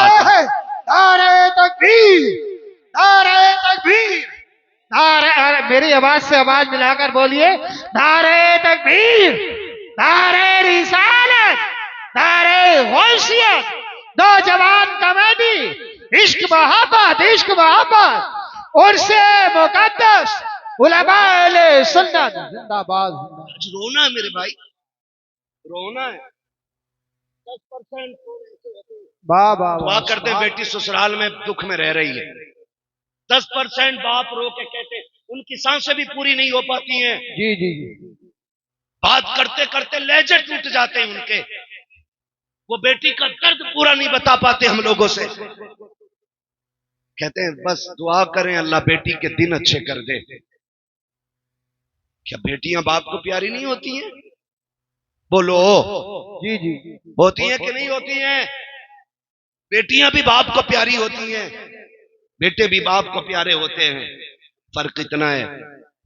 नारे तकबीर, नारे तकबीर, नारे, मेरी आवाज से आवाज मिलाकर बोलिए, नारे तकबीर, नारे रिसालत, नारे गौसियत, नौजवान कमेटी, इश्क मोहब्बत उर्से मुकद्दस, उलमाए सुन्नत जिंदाबाद। आज रोना है मेरे भाई, रोना है। 10% वाह वाह दुआ करते हैं, बेटी ससुराल में दुख में रह रही है। 10% बाप रो के कहते उनकी सांसें भी पूरी नहीं हो पाती हैं। जी जी जी। बात करते करते लहजे टूट जाते हैं उनके, वो बेटी का दर्द पूरा नहीं बता पाते हम लोगों से। कहते हैं बस दुआ करें अल्लाह बेटी के दिन अच्छे कर दे। क्या बेटियां बाप को प्यारी नहीं होती हैं? बोलो। जी जी। होती हैं कि नहीं होती हैं? बेटियां भी बाप को प्यारी होती हैं, बेटे भी बाप को प्यारे होते हैं। फर्क इतना है,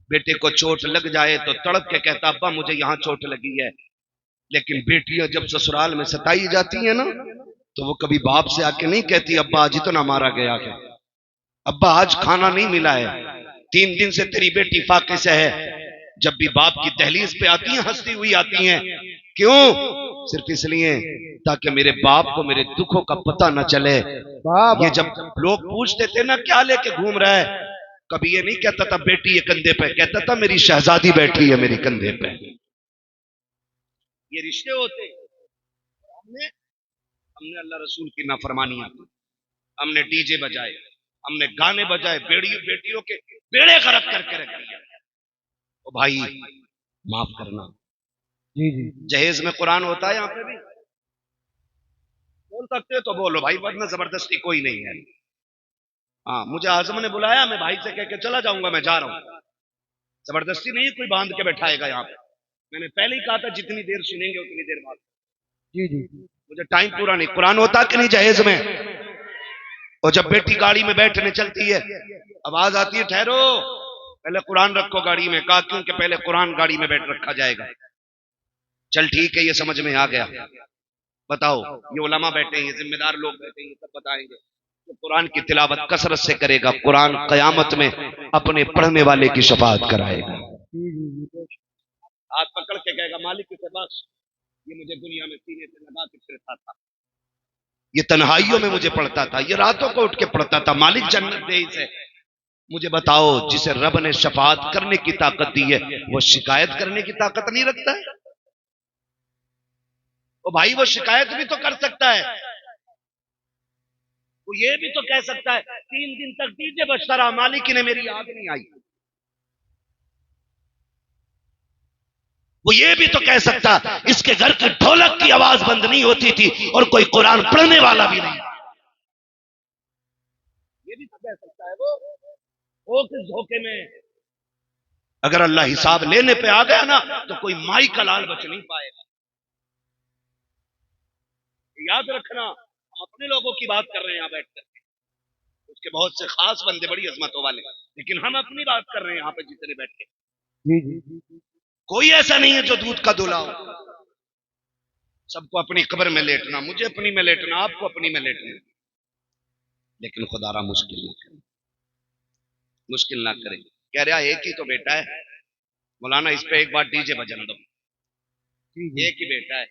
बेटे को चोट लग जाए तो तड़प के कहता अब्बा मुझे यहां चोट लगी है, लेकिन बेटियां जब ससुराल में सताई जाती है ना, तो वो कभी बाप से आके नहीं कहती अब्बा आज इतना मारा गया है, अब्बा आज खाना नहीं मिला है, 3 दिन से तेरी बेटी फाके से है। जब भी बाप की दहलीज पे आती हैं हंसती हुई आती हैं। क्यों? सिर्फ इसलिए ताकि मेरे बाप को मेरे दुखों का पता न चले। ये जब लोग पूछते थे ना क्या लेके घूम रहा है, कभी ये नहीं कहता था बेटी ये कंधे पे, कहता था मेरी शहजादी बैठी है मेरी कंधे पे। ये रिश्ते होते। हमने अल्लाह रसूल की नाफरमानियां की, हमने डीजे बजाए, हमने गाने बजाए, बेटियों के बेड़े गरक करके रख दिया। तो भाई माफ करना। जी जी। जहेज में कुरान होता है, यहाँ पे भी बोल सकते हो तो बोलो भाई, वरना जबरदस्ती कोई नहीं है। हाँ मुझे आजम ने बुलाया, मैं भाई से कह के चला जाऊंगा, मैं जा रहा हूं। जबरदस्ती नहीं कोई बांध के बैठाएगा यहाँ पे। मैंने पहले ही कहा था जितनी देर सुनेंगे उतनी देर बाद। जी जी। मुझे टाइम पूरा नहीं। कुरान होता कि नहीं जहेज में? और जब बेटी गाड़ी में बैठने चलती है, आवाज आती है ठहरो पहले कुरान रखो गाड़ी में। कहा क्योंकि पहले कुरान गाड़ी में बैठ रखा जाएगा। चल ठीक है, ये समझ में आ गया। बताओ ये उलमा बैठे हैं, ये जिम्मेदार लोग बैठे हैं, ये सब बताएंगे। तो कुरान की तिलावत कसरत से करेगा, कुरान कयामत में अपने पढ़ने वाले की शफाअत कराएगा। हाथ पकड़ के कहेगा मालिक इसे बख्श, ये मुझे दुनिया में सीने से लगा के फिरता था, ये तन्हाइयों में मुझे पढ़ता था, ये रातों को उठ के पढ़ता था, मालिक जन्नत दे इसे। मुझे बताओ जिसे रब ने शफाअत करने की ताकत दी है वो शिकायत करने की ताकत नहीं रखता है? ओ भाई वो शिकायत भी तो कर सकता है, वो ये भी तो कह सकता है 3 दिन तक डीजे बजता रहा, मालिक ने मेरी याद नहीं आई। वो ये भी तो कह सकता इसके घर की ढोलक की आवाज बंद नहीं होती थी और कोई कुरान पढ़ने वाला भी नहीं। ये भी तो कह सकता है वो किस धोखे में। अगर अल्लाह हिसाब लेने पे आ गया ना तो कोई माई का लाल बच नहीं पाएगा। याद रखना, हम अपने लोगों की बात कर रहे हैं यहाँ बैठकर, उसके बहुत से खास बंदे बड़ी अजमतों वाले, लेकिन हम अपनी बात कर रहे हैं यहाँ पे जितने बैठे। जी जी। कोई ऐसा नहीं है जो दूध का दूल्हा हो। सबको अपनी कब्र में लेटना, मुझे अपनी में लेटना, आपको अपनी में लेटना, लेकिन खुदारा मुश्किल ना करें, मुश्किल ना करें। कह रहा एक ही तो बेटा है मौलाना, इस पे एक बार डीजे बजन दो। एक ही बेटा है,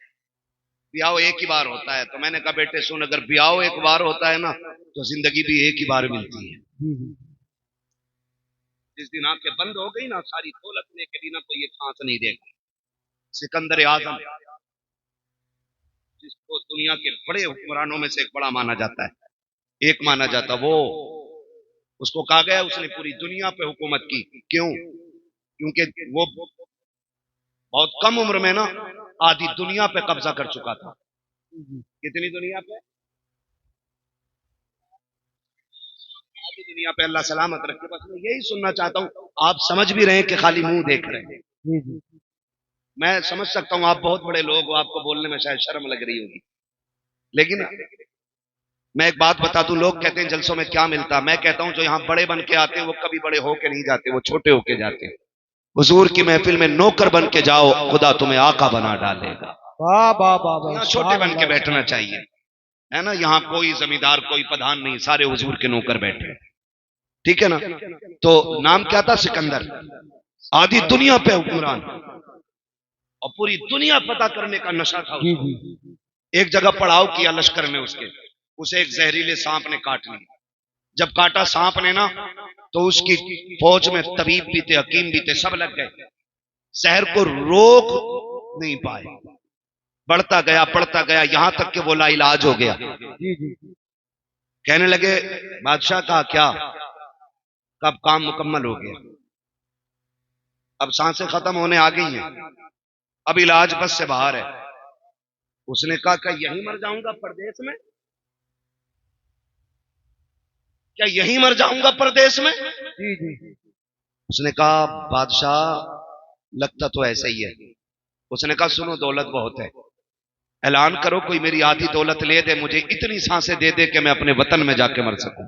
ब्याह एक ही बार होता है। तो मैंने कहा बेटे सुन, अगर ब्याह एक बार होता है ना तो जिंदगी भी एक ही बार मिलती है। जिस दिन आंखें बंद हो गई ना सारी दौलत लेके भी ना कोई एक सांस नहीं देगा। सिकंदर आजम जिसको दुनिया के बड़े हुक्मरानों में से एक बड़ा माना जाता है, एक माना जाता, वो उसको कहा गया उसने पूरी दुनिया पे हुकूमत की। क्यों? क्योंकि वो बहुत कम उम्र में ना आधी दुनिया पे कब्जा कर चुका था। कितनी दुनिया पे? आधी दुनिया पे। अल्लाह सलामत रखे। बस मैं यही सुनना चाहता हूँ, आप समझ भी रहे हैं कि खाली मुंह देख रहे हैं। मैं समझ सकता हूँ आप बहुत बड़े लोग हो, आपको बोलने में शायद शर्म लग रही होगी, लेकिन मैं एक बात बता दूं, लोग कहते हैं जलसों में क्या मिलता, मैं कहता हूं जो यहां बड़े बन के आते हैं वो कभी बड़े होके नहीं जाते, वो छोटे होके जाते हैं। हुजूर की महफिल में नौकर बन के जाओ, खुदा तुम्हें आका बना डालेगा। वाह वाह वाह। यहाँ छोटे बन के बैठना चाहिए, है ना। यहाँ कोई जमींदार कोई प्रधान नहीं, सारे हुजूर के नौकर बैठे, ठीक है ना। तो नाम क्या था? सिकंदर। आधी दुनिया पे हुक्मरान और पूरी दुनिया पता करने का नशा था। एक जगह पड़ाव किया लश्कर ने उसके, उसे एक जहरीले सांप ने काट लिया। जब काटा सांप ने ना, तो उसकी फौज में तबीब भी थे, हकीम भी थे, सब लग गए, जहर को रोक नहीं पाए। बढ़ता गया बढ़ता गया, यहां तक कि वो लाइलाज हो गया। कहने लगे, बादशाह का क्या, कब काम मुकम्मल हो गया, अब सांसें खत्म होने आ गई हैं, अब इलाज बस से बाहर है। उसने कहा, क्या यहीं मर जाऊंगा परदेश में, क्या यहीं मर जाऊंगा परदेश में? उसने कहा, बादशाह लगता तो ऐसा ही है। उसने कहा, सुनो, दौलत बहुत है, ऐलान करो कोई मेरी आधी दौलत ले दे, मुझे इतनी सांसें दे दे कि मैं अपने वतन में जाके मर सकूं।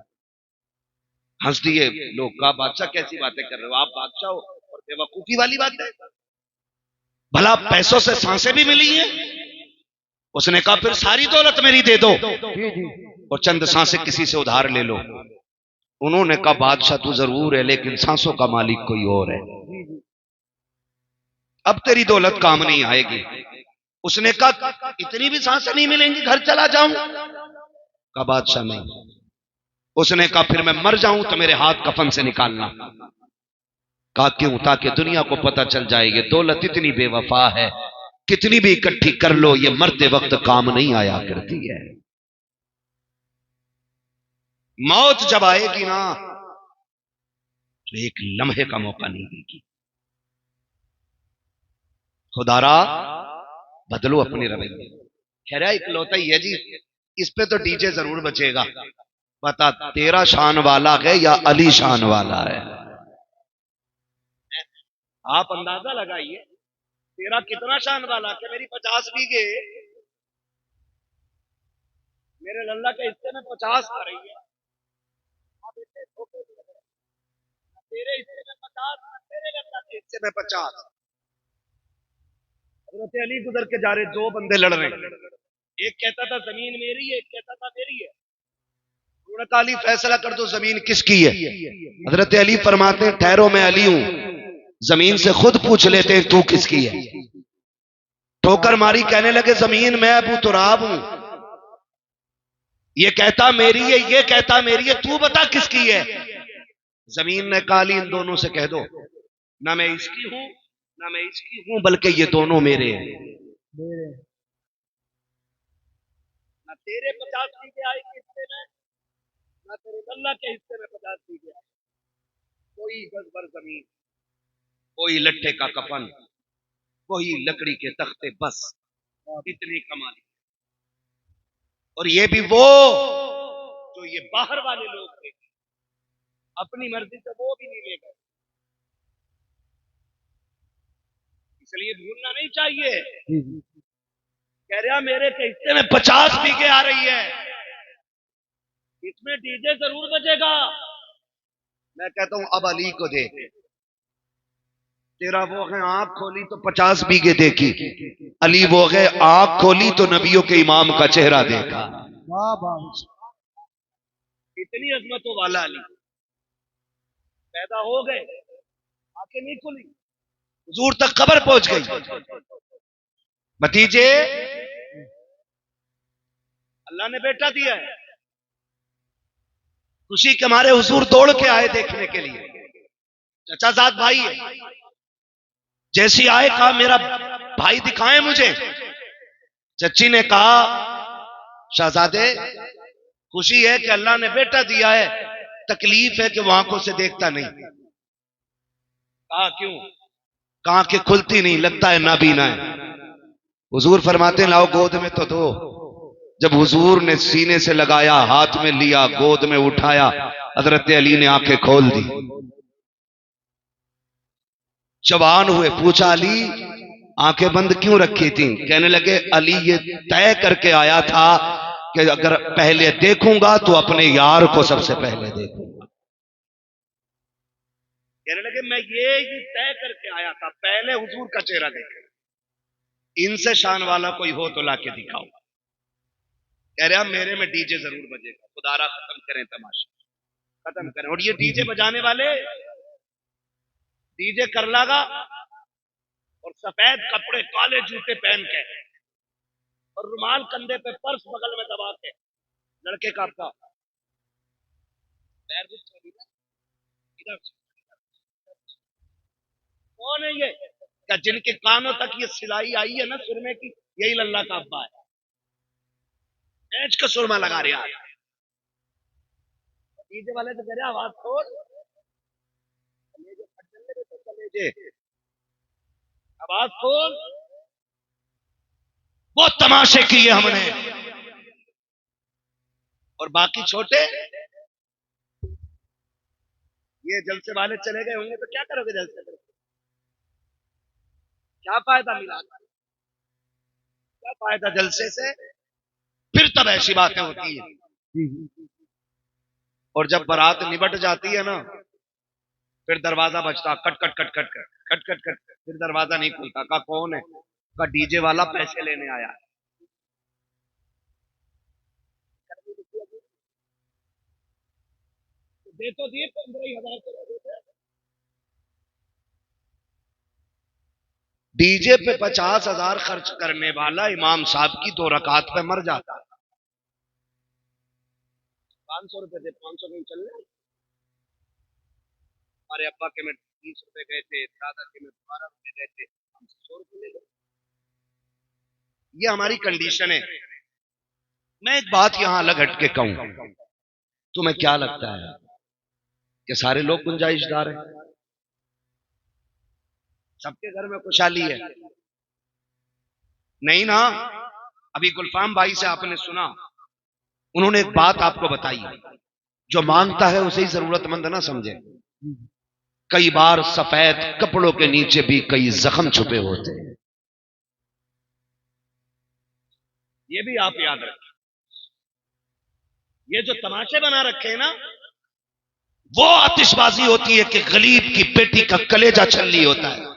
हंस दिए लोग, कहा, बादशाह कैसी बातें कर रहे हो, आप बादशाह हो और बेवकूफी वाली बात है, भला पैसों से सांसें भी मिली हैं। उसने कहा, फिर सारी दौलत मेरी दे दो और चंद सांसें किसी से उधार ले लो। उन्होंने कहा, बादशाह तू जरूर है, लेकिन सांसों का मालिक कोई और है, अब तेरी दौलत काम नहीं आएगी। उसने कहा, इतनी भी सांसें नहीं मिलेंगी, घर चला जाऊं? कहा, बादशाह नहीं। उसने कहा, फिर मैं मर जाऊं तो मेरे हाथ कफन से निकालना। कहा, क्यों? ताकि दुनिया को पता चल जाए ये दौलत इतनी बेवफा है, कितनी भी इकट्ठी कर लो ये मरते वक्त काम नहीं आया करती है। मौत जब आएगी ना, तो एक लम्हे का मौका नहीं देगी। खुदारा बदलो अपने रवैये। खैर इकलौता ही है जी, इस पे तो डीजे जरूर बचेगा। बता, तेरा शान वाला है या अली शान वाला है? आप अंदाजा लगाइए, तेरा कितना शान वाला कि मेरी 50 बीघे मेरे लल्ला के हिस्से में 50 आ रही है, तेरे हिस्से में 50, तेरे लल्ला के हिस्से में 50। हजरत अली गुजर के जा रहे, दो बंदे लड़ रहे, एक कहता था जमीन मेरी है, एक कहता था मेरी है। हजरत अली, फैसला कर दो जमीन किसकी है। हजरत अली फरमाते हैं, ठहरो मैं अली हूं, जमीन से खुद पूछ लेते हैं तू किसकी है। ठोकर मारी, कहने लगे, जमीन मैं अबू तुराब हूं, ये कहता मेरी है, ये कहता मेरी है, तू बता किसकी है। जमीन ने कहा, अली इन दोनों से कह दो, ना मैं इसकी हूं ना मैं इसकी हूं, बल्कि ये दोनों मेरे हैं। ना तेरे 50 बीघे आएंगे हिस्से में, ना तेरे अल्लाह के हिस्से में 50 बीघे आए। कोई गज भर जमीन, कोई लट्ठे का कफन, कोई लकड़ी के तख्ते, बस इतनी कमाली। और ये भी वो जो ये बाहर वाले लोग थे, अपनी मर्जी से वो भी नहीं ले गए, इसलिए भूलना नहीं चाहिए। कह रहा मेरे के हिस्से में 50 बीघे आ रही है, इसमें डीजे जरूर बजेगा। मैं कहता हूं, अब अली को देख, तेरा वो है आंख खोली तो 50 बीघे देखी, अली वो है आंख खोली तो नबियों के इमाम का चेहरा देखा। इतनी अजमतों वाला अली पैदा हो गए, आंखें नहीं खुली, हुजूर तक खबर पहुंच गई, भतीजे अल्लाह ने बेटा दिया है। खुशी के मारे हुजूर दौड़ के आए देखने के लिए, चचाजाद भाई है। जैसी आए, कहा मेरा भाई दिखाएं मुझे। चच्ची ने कहा, शहजादे खुशी है कि अल्लाह ने बेटा दिया है, तकलीफ है कि वो आंखों से देखता नहीं। कहा, क्यों? कहा कि खुलती नहीं, लगता है नाबीना है। हुजूर फरमाते, लाओ गोद में तो दो। जब हुजूर ने सीने से लगाया, हाथ में लिया, गोद में उठाया, हजरत अली ने आंखें खोल दी, जवान हुए। पूछा, अली आंखें बंद क्यों रखी थी? कहने लगे, अली ये तय करके आया था कि अगर पहले देखूंगा तो अपने यार को सबसे पहले देखूंगा। कहने लगे, मैं ये तय करके आया था, पहले हुजूर का चेहरा देखे, इनसे शान वाला कोई हो तो लाके दिखाओ। कह रहा, मेरे में डीजे जरूर बजेगा, खुदारा खत्म करें तमाशा, खत्म करें। और ये डीजे बजाने वाले डीजे कर लगा और सफेद कपड़े काले जूते पहन के और रुमाल कंधे पे, पर्स बगल में दबा के, लड़के का आपका पैर भी छोड़ी ना, इधर कौन है ये? क्या जिनके कानों तक ये सिलाई आई है ना सुरमे की, यही लल्ला का अब्बा है। एज का सुरमा लगा रहा है। डीजे वाले तो कह रहे आवाज खोल, कलेजे फट जाएंगे तो कलेजे, आवाज खोल। वो तमाशे किए हमने, और बाकी छोटे ये जलसे वाले चले गए होंगे तो क्या करोगे जलसे करके? क्या फायदा मिला, क्या फायदा जलसे से? फिर तब ऐसी बातें होती है। और जब बारात निबट जाती है ना, फिर दरवाजा बजता, cut cut cut cut cut cut cut cut, फिर दरवाजा नहीं खुलता। का कौन है? का डीजे वाला पैसे लेने आया है। दे तो दिए 15,000 डीजे पे 50,000 खर्च करने वाला इमाम साहब की 2 रकात पे मर जाता है। 500 रुपए थे, 500 में चल रहे। हमारे अब्बा के में 30 रुपए गए थे, दादा के में 12 रुपए गए थे, हमसे 100 रुपए ले लो। ये हमारी कंडीशन है। मैं एक बात यहां अलग हट के कहूं, तुम्हें क्या लगता है कि सारे लोग गुंजाइशदार हैं? सबके घर में खुशहाली है? नहीं ना। अभी गुलफाम भाई से आपने सुना, उन्होंने एक बात आपको बताई, जो मांगता है उसे ही जरूरतमंद ना समझे। कई बार सफेद कपड़ों के नीचे भी कई जख्म छुपे होते हैं, ये भी आप याद रखें। ये जो तमाशे बना रखे हैं ना, वो आतिशबाजी होती है कि गरीब की बेटी का कलेजा छल्ली होता है।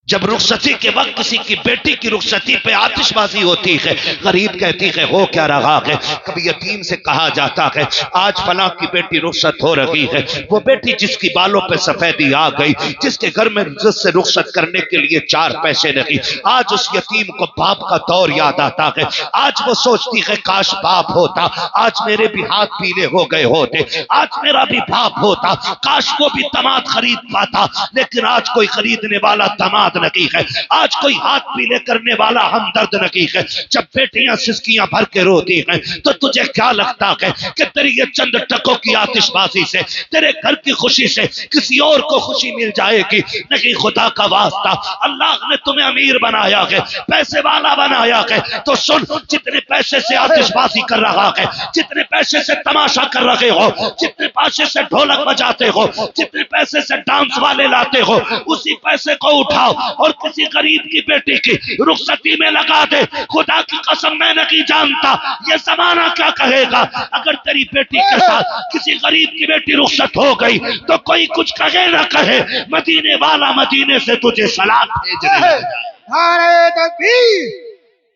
जब रुखसती के वक्त किसी की बेटी की रुखसती पे आतिशबाजी होती है, गरीब कहती है हो क्या रहा है। कभी यतीम से कहा जाता है आज फला की बेटी रुखसत हो रही है, वो बेटी जिसकी बालों पे सफेदी आ गई, जिसके घर में इज्जत से रुखसत करने के लिए 4 पैसे नहीं, आज उस यतीम को बाप का दौर याद आता है। आज वो सोचती है काश बाप होता, आज मेरे भी हाथ पीले हो गए होते, आज मेरा भी बाप होता, काश वो भी दामाद खरीद पाता। लेकिन आज कोई खरीदने वाला दामाद नहीं है, आज कोई हाथ पीले करने वाला हमदर्द नहीं है। जब बेटियां सिसकियां भर के रोती हैं तो तुझे क्या लगता है कि तेरी ये चंद टकों की आतिशबाजी से, तेरे घर की खुशी से किसी और को खुशी मिल जाएगी? नहीं, खुदा का वास्ता, अल्लाह ने तुम्हें अमीर बनाया है, पैसे वाला बनाया है, तो सुन, जितने पैसे से आतिशबाजी कर रहा है, जितने पैसे से तमाशा कर रहे हो, जितने पैसे से ढोलक बजाते हो, जितने पैसे से डांस वाले लाते हो, उसी पैसे को उठाओ और किसी गरीब की बेटी की रुखसती में लगा दे। खुदा की कसम मैं नहीं जानता ये जमाना क्या कहेगा अगर तेरी बेटी के साथ किसी गरीब की बेटी रुखसत हो गई तो कोई कुछ कहे ना कहे, मदीने वाला मदीने से तुझे सलाम भेजने लगा। नारे तकबीर,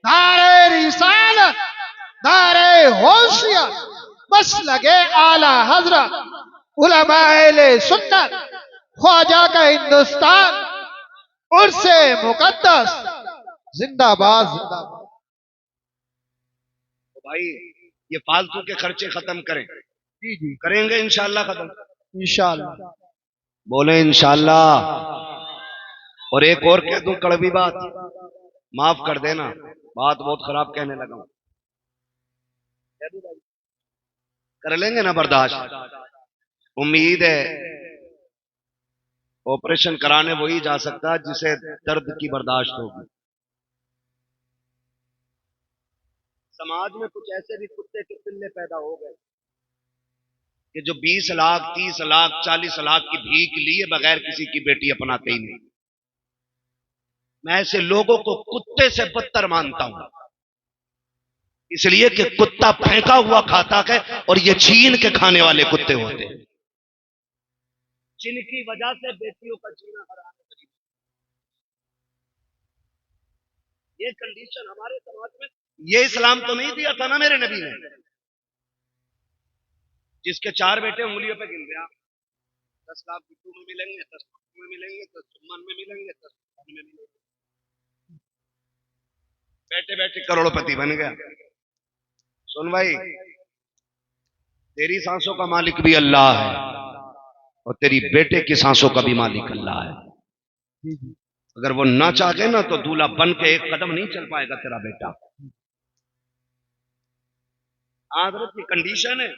नारे रिसालत, नारे होशियत, बस लगे आला हजरत, उलमा अहले सुन्नत, ख्वाजा का हिंदुस्तान, उर्से मुकद्दस, जिंदाबाद जिंदाबाद। भाई ये फालतू के खर्चे खत्म करें। जी जी करेंगे इंशाल्लाह खत्म, इंशाल्लाह। बोले इंशाल्लाह। और एक और कह दूं कड़वी बात, माफ कर देना, बात बहुत खराब कहने लगा हूं, कर लेंगे ना बर्दाश्त? उम्मीद है ऑपरेशन कराने वही जा सकता है जिसे दर्द की बर्दाश्त होगी। समाज में कुछ ऐसे भी कुत्ते के पिल्ले पैदा हो गए कि जो 20 लाख 30 लाख 40 लाख की भीख लिए बगैर किसी की बेटी अपनाते ही नहीं। मैं ऐसे लोगों को कुत्ते से बदतर मानता हूं, इसलिए कि कुत्ता फेंका हुआ खाता है और ये छीन के खाने वाले कुत्ते होते हैं, जिनकी वजह से बेटियों का जीना हराम है। ये कंडीशन हमारे समाज में, ये इस्लाम तो नहीं दिया था ना मेरे नबी ने। जिसके 4 बेटे उंगलियों पे गिन रहे, 10 लाख बिट्टू में मिलेंगे, 10 में मिलेंगे, 10 सुमन में मिलेंगे, 10 में मिलेंगे। बैठे बैठे करोड़पति बन गया। सुन भाई, तेरी सांसों का मालिक भी अल्लाह है और तेरी बेटे की सांसों का भी मालिक अल्लाह है। अगर वो ना चाहे ना तो दूल्हा बन के एक कदम नहीं चल पाएगा तेरा बेटा। आदत की कंडीशन है।